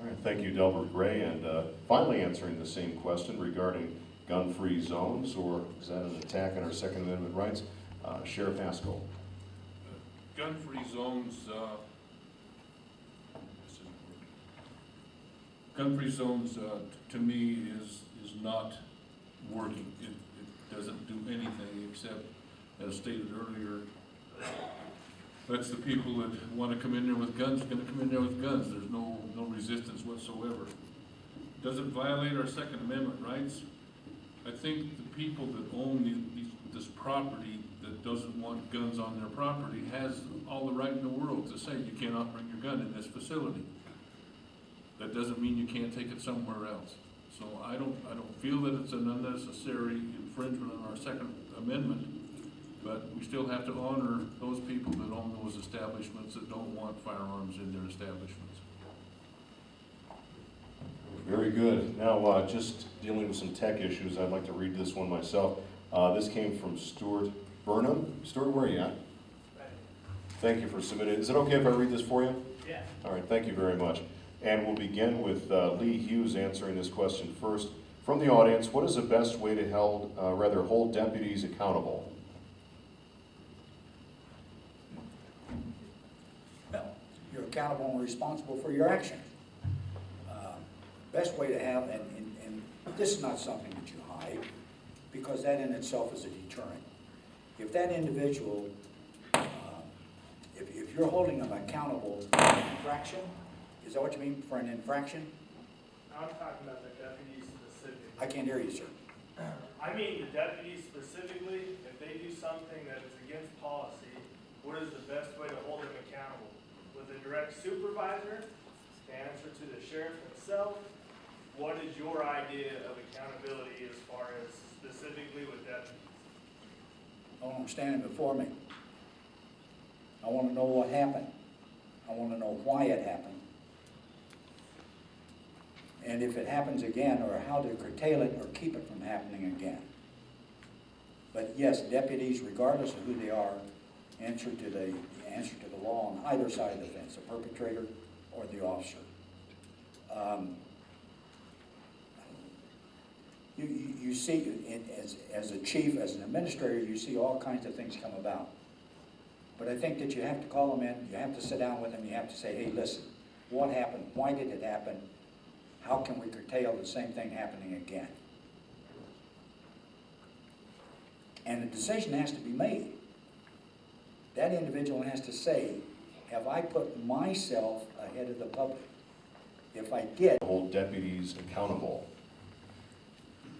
All right, thank you, Delbert Gray. And finally answering the same question regarding gun-free zones, or is that an attack on our Second Amendment rights? Sheriff Haskell. Gun-free zones, gun-free zones to me is not working. It doesn't do anything except, as stated earlier, that's the people that want to come in there with guns are going to come in there with guns. There's no resistance whatsoever. Does it violate our Second Amendment rights? I think the people that own this property that doesn't want guns on their property has all the right in the world to say you cannot bring your gun in this facility. That doesn't mean you can't take it somewhere else. So I don't feel that it's an unnecessary infringement on our Second Amendment, but we still have to honor those people that own those establishments that don't want firearms in their establishments. Very good. Now, just dealing with some tech issues, I'd like to read this one myself. This came from Stuart Burnham. Stuart, where are you at? Thank you for submitting. Is it okay if I read this for you? Yeah. All right, thank you very much. And we'll begin with Lee Hughes answering this question first. From the audience, what is the best way to hold deputies accountable? Well, you're accountable and responsible for your actions. Best way to have, and this is not something that you hide, because that in itself is a deterrent. If that individual, if you're holding them accountable for an infraction, is that what you mean, for an infraction? I'm talking about the deputies specifically. I can't hear you, sir. I mean the deputies specifically, if they do something that is against policy, what is the best way to hold him accountable? With a direct supervisor, to answer to the sheriff himself? What is your idea of accountability as far as specifically with deputies? I want them standing before me. I want to know what happened. I want to know why it happened. And if it happens again, or how to curtail it or keep it from happening again. But yes, deputies, regardless of who they are, answer to the law on either side of the fence, the perpetrator or the officer. You see, as a chief, as an administrator, you see all kinds of things come about. But I think that you have to call them in, you have to sit down with them, you have to say, hey, listen, what happened? Why did it happen? How can we curtail the same thing happening again? And a decision has to be made. That individual has to say, have I put myself ahead of the public? If I did, Hold deputies accountable.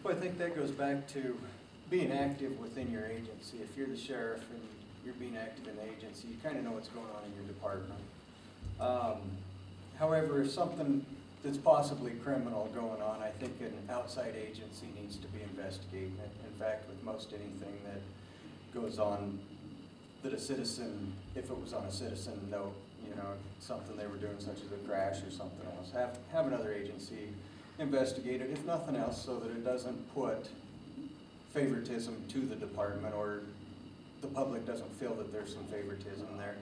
Well, I think that goes back to being active within your agency. If you're the sheriff and you're being active in the agency, you kind of know what's going on in your department. However, if something that's possibly criminal going on, I think an outside agency needs to be investigating it. In fact, with most anything that goes on that a citizen, if it was on a citizen note, you know, something they were doing such as a crash or something else, have another agency investigate it, if nothing else, so that it doesn't put favoritism to the department, or the public doesn't feel that there's some favoritism there.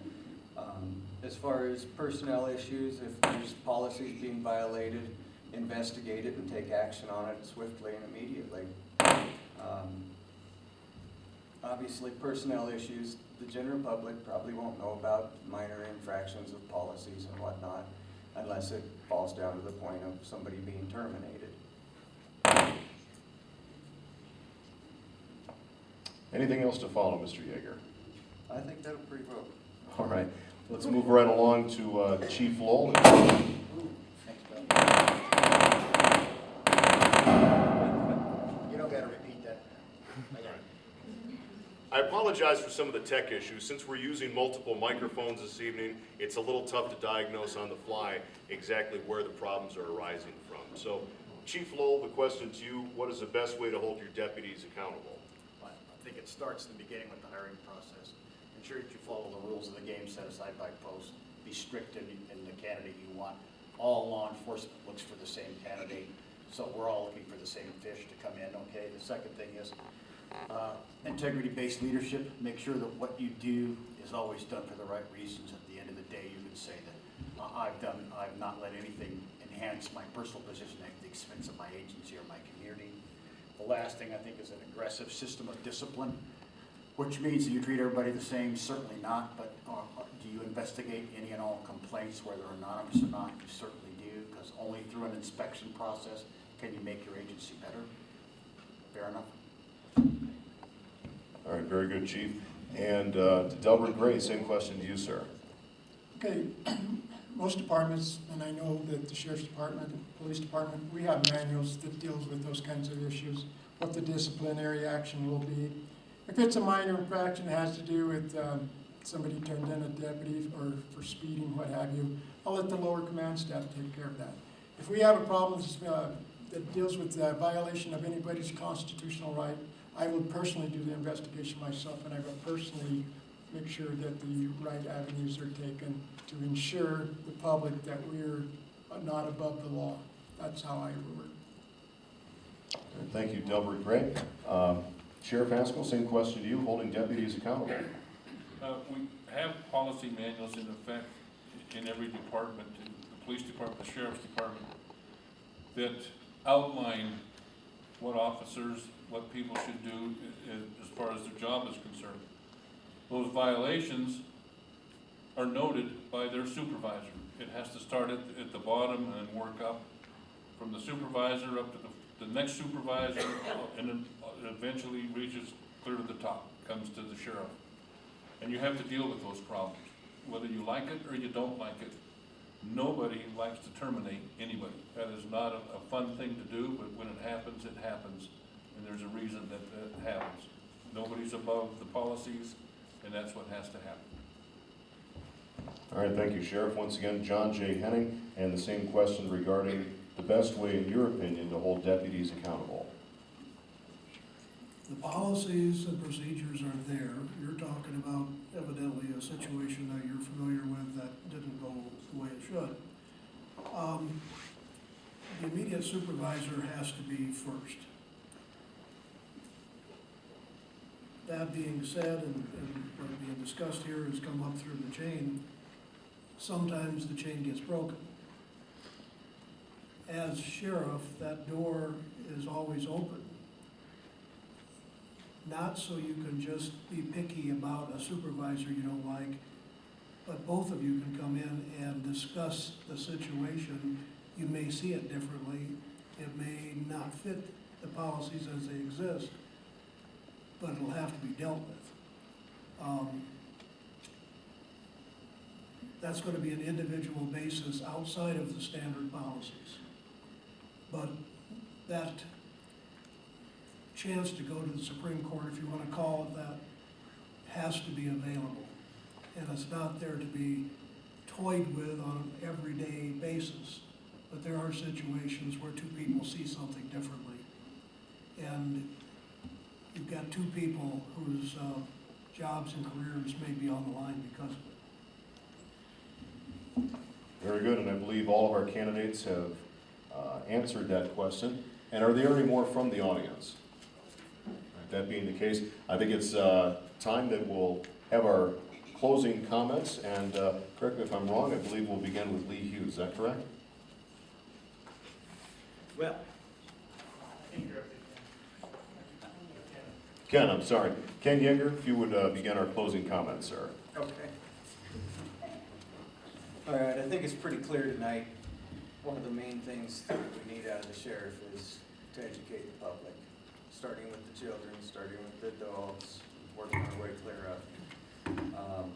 As far as personnel issues, if there's policies being violated, investigate it and take action on it swiftly and immediately. Obviously, personnel issues, the general public probably won't know about minor infractions of policies and whatnot, unless it falls down to the point of somebody being terminated. Anything else to follow, Mr. Yeager? I think that'll pretty well. All right, let's move right along to Chief Lowell. You don't gotta repeat that. I apologize for some of the tech issues. Since we're using multiple microphones this evening, it's a little tough to diagnose on the fly exactly where the problems are arising from. So, Chief Lowell, the question to you, what is the best way to hold your deputies accountable? I think it starts in the beginning with the hiring process. Ensure that you follow the rules of the game set aside by post. Be strict in the candidate you want. All law enforcement looks for the same candidate, so we're all looking for the same fish to come in, okay? The second thing is integrity-based leadership. Make sure that what you do is always done for the right reasons. At the end of the day, you can say that I've not let anything enhance my personal position at the expense of my agency or my community. The last thing I think is an aggressive system of discipline, which means that you treat everybody the same. Certainly not, but do you investigate any and all complaints, whether anonymous or not? You certainly do, because only through an inspection process can you make your agency better. Fair enough? All right, very good, Chief. And to Delbert Gray, same question to you, sir. Okay, most departments, and I know that the sheriff's department, the police department, we have manuals that deals with those kinds of issues, what the disciplinary action will be. If it's a minor infraction, it has to do with somebody turned in a deputy or for speeding, what have you, I'll let the lower command staff take care of that. If we have a problem that deals with the violation of anybody's constitutional right, I will personally do the investigation myself, and I will personally make sure that the right avenues are taken to ensure the public that we're not above the law. That's how I work. Thank you, Delbert Gray. Sheriff Haskell, same question to you, holding deputies accountable. We have policy manuals in effect in every department, in the police department, the sheriff's department, that outline what officers, what people should do as far as their job is concerned. Those violations are noted by their supervisor. It has to start at the bottom and work up from the supervisor up to the next supervisor, and then eventually reaches clear to the top, comes to the sheriff. And you have to deal with those problems, whether you like it or you don't like it. Nobody likes to terminate anybody. That is not a fun thing to do, but when it happens, and there's a reason that that happens. Nobody's above the policies, and that's what has to happen. All right, thank you, Sheriff. Once again, John J. Henning, and the same question regarding the best way, in your opinion, to hold deputies accountable. The policies and procedures are there. You're talking about evidently a situation that you're familiar with that didn't go the way it should. The immediate supervisor has to be first. That being said, and what being discussed here has come up through the chain, sometimes the chain gets broken. As sheriff, that door is always open. Not so you can just be picky about a supervisor you don't like, but both of you can come in and discuss the situation. You may see it differently. It may not fit the policies as they exist, but it'll have to be dealt with. That's going to be an individual basis outside of the standard policies. But that chance to go to the Supreme Court, if you want to call it that, has to be available. And it's not there to be toyed with on an everyday basis. But there are situations where two people see something differently. And you've got two people whose jobs and careers may be on the line because of it. Very good, and I believe all of our candidates have answered that question. And are there any more from the audience? That being the case, I think it's time that we'll have our closing comments, and correct me if I'm wrong, I believe we'll begin with Lee Hughes, is that correct? Well, Ken, I'm sorry. Ken Yeager, if you would begin our closing comments, sir. okay. All right, I think it's pretty clear tonight, one of the main things that we need out of the sheriff is to educate the public, starting with the children, starting with the dogs, working our way clear up.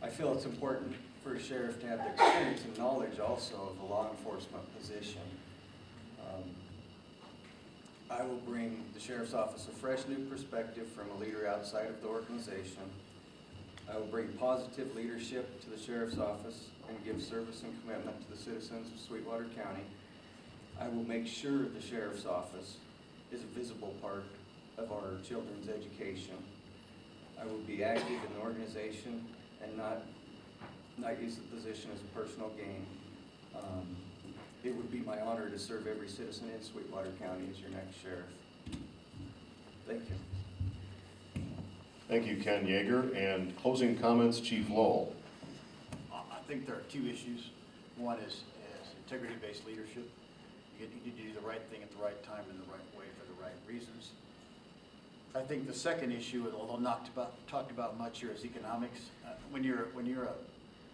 I feel it's important for a sheriff to have the experience and knowledge also of the law enforcement position. I will bring the sheriff's office a fresh new perspective from a leader outside of the organization. I will bring positive leadership to the sheriff's office and give service and commitment to the citizens of Sweetwater County. I will make sure the sheriff's office is a visible part of our children's education. I will be active in the organization and not use the position as a personal gain. It would be my honor to serve every citizen in Sweetwater County as your next sheriff. Thank you. Thank you, Ken Yeager. And closing comments, Chief Lowell. I think there are two issues. One is integrity-based leadership. You need to do the right thing at the right time in the right way for the right reasons. I think the second issue, although not talked about much here, is economics. When you're an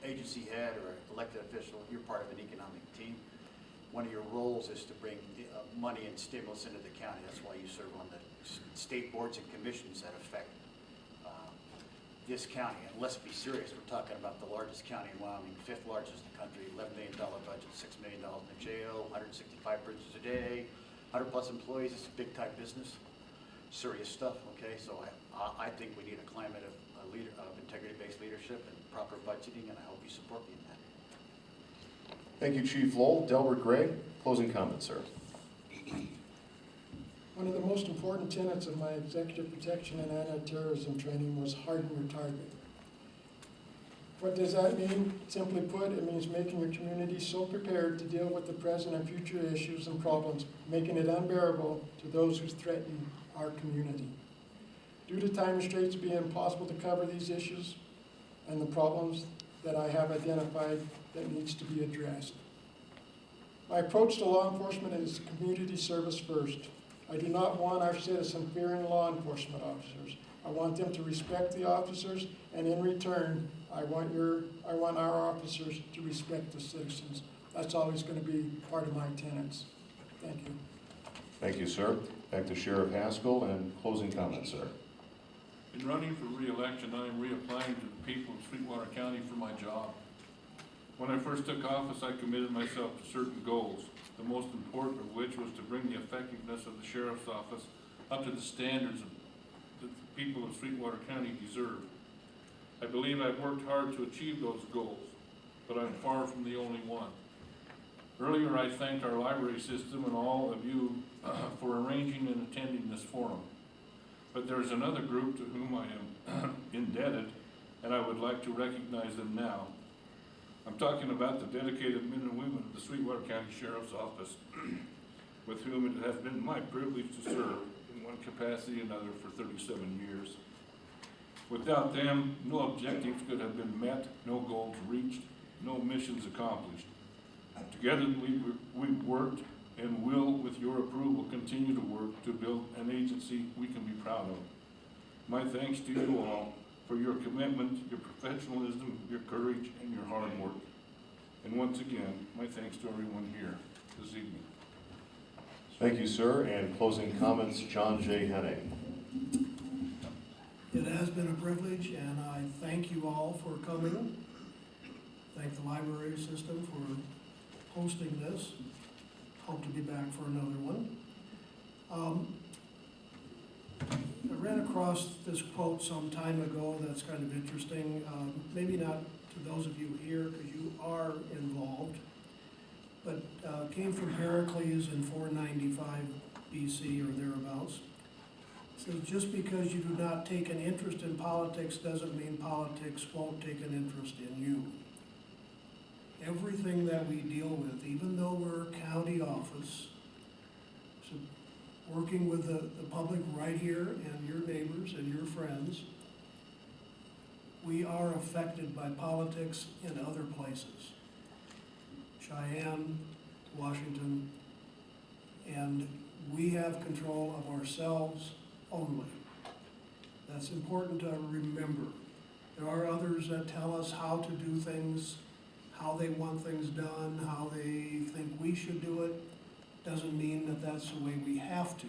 agency head or an elected official, you're part of an economic team. One of your roles is to bring money and stimulus into the county. That's why you serve on the state boards and commissions that affect this county. And let's be serious, we're talking about the largest county in Wyoming, 5th largest in the country, $11 million budget, $6 million in the jail, 165 bridges a day, 100 plus employees. It's a big time business, serious stuff, okay? So I think we need a climate of integrity-based leadership and proper budgeting, and I hope you support me in that. Thank you, Chief Lowell. Delbert Gray, closing comments, sir. One of the most important tenets of my executive protection and anti-terrorism training was harden your target. What does that mean? Simply put, it means making your community so prepared to deal with the present and future issues and problems, making it unbearable to those who threaten our community. Due to time restraints, it will be impossible to cover these issues and the problems that I have identified that needs to be addressed. My approach to law enforcement is community service first. I do not want our citizens fearing law enforcement officers. I want them to respect the officers, and in return, I want our officers to respect the citizens. That's always going to be part of my tenets. Thank you. Thank you, sir. Back to Sheriff Haskell, and closing comments, sir. In running for re-election, I am reapplying to the people of Sweetwater County for my job. When I first took office, I committed myself to certain goals, the most important of which was to bring the effectiveness of the sheriff's office up to the standards that the people of Sweetwater County deserve. I believe I've worked hard to achieve those goals, but I'm far from the only one. Earlier, I thanked our library system and all of you for arranging and attending this forum. But there's another group to whom I am indebted, and I would like to recognize them now. I'm talking about the dedicated men and women of the Sweetwater County Sheriff's Office, with whom it has been my privilege to serve in one capacity or another for 37 years. Without them, no objectives could have been met, no goals reached, no missions accomplished. Together, we've worked and will, with your approval, continue to work to build an agency we can be proud of. My thanks to you all for your commitment, your professionalism, your courage, and your hard work. And once again, my thanks to everyone here this evening. Thank you, sir. And closing comments, John J. Henning. It has been a privilege, and I thank you all for coming. Thank the library system for hosting this. Hope to be back for another one. I ran across this quote some time ago that's kind of interesting. Maybe not to those of you here, because you are involved, but came from Heracles in 495 BC or thereabouts. It says, just because you do not take an interest in politics doesn't mean politics won't take an interest in you. Everything that we deal with, even though we're a county office, so working with the public right here and your neighbors and your friends, we are affected by politics in other places. Cheyenne, Washington, and we have control of ourselves only. That's important to remember. There are others that tell us how to do things, how they want things done, how they think we should do it. Doesn't mean that that's the way we have to.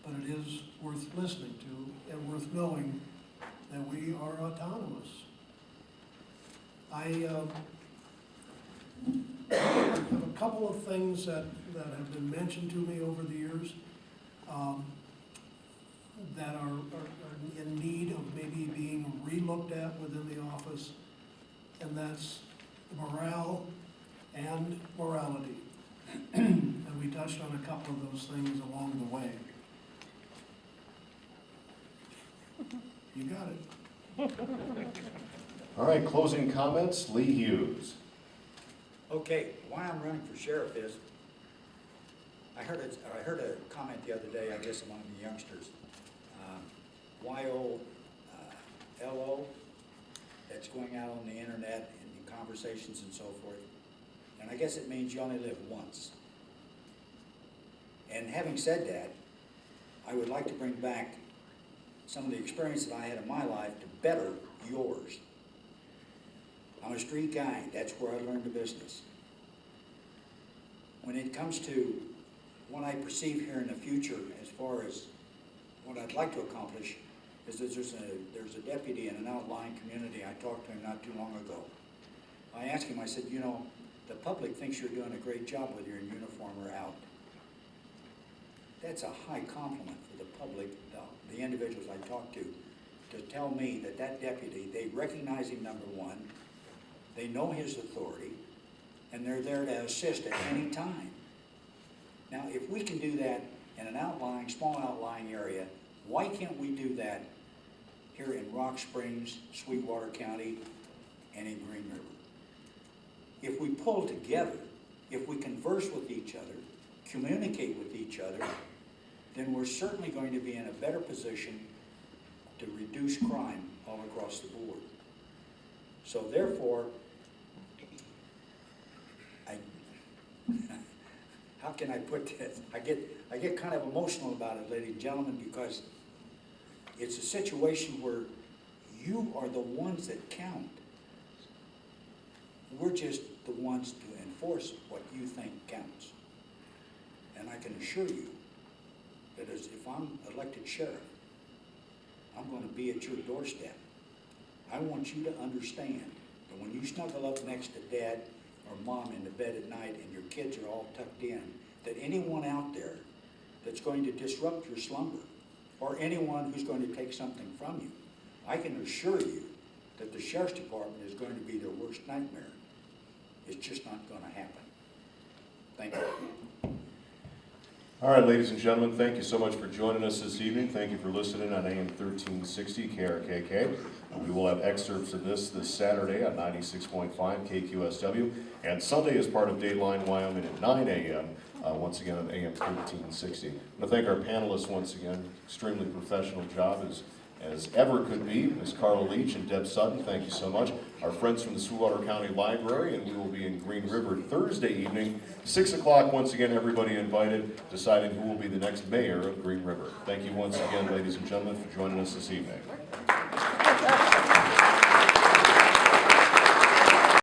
But it is worth listening to and worth knowing that we are autonomous. I have a couple of things that have been mentioned to me over the years that are in need of maybe being re-looked at within the office, and that's morale and morality. And we touched on a couple of those things along the way. You got it. All right, closing comments, Lee Hughes. Okay, why I'm running for sheriff is, I heard a comment the other day, I guess among the youngsters, YOLO, that's going out on the internet and in conversations and so forth. And I guess it means you only live once. And having said that, I would like to bring back some of the experience that I had in my life to better yours. I'm a street guy, that's where I learned the business. When it comes to what I perceive here in the future as far as what I'd like to accomplish, is that there's a deputy in an outlying community. I talked to him not too long ago. I asked him, I said, you know, the public thinks you're doing a great job whether you're in uniform or out. That's a high compliment for the public, the individuals I talked to tell me that that deputy, they recognize him, number one, they know his authority, and they're there to assist at any time. Now, if we can do that in an small outlying area, why can't we do that here in Rock Springs, Sweetwater County, and in Green River? If we pull together, if we converse with each other, communicate with each other, then we're certainly going to be in a better position to reduce crime all across the board. So therefore, how can I put this? I get kind of emotional about it, ladies and gentlemen, because it's a situation where you are the ones that count. We're just the ones to enforce what you think counts. And I can assure you that if I'm elected sheriff, I'm going to be at your doorstep. I want you to understand that when you snuggle up next to dad or mom in the bed at night and your kids are all tucked in, that anyone out there that's going to disrupt your slumber or anyone who's going to take something from you, I can assure you that the sheriff's department is going to be their worst nightmare. It's just not going to happen. Thank you. All right, ladies and gentlemen, thank you so much for joining us this evening. Thank you for listening on AM 1360 KRKK. We will have excerpts of this Saturday on 96.5 KQSW, and Sunday as part of Dateline Wyoming at 9 a.m., once again on AM 1360. I want to thank our panelists once again. Extremely professional job as ever could be. Ms. Carla Leach and Deb Sutton, thank you so much. Our friends from the Sweetwater County Library, and we will be in Green River Thursday evening, 6 o'clock, once again, everybody invited, deciding who will be the next mayor of Green River. Thank you once again, ladies and gentlemen, for joining us this evening.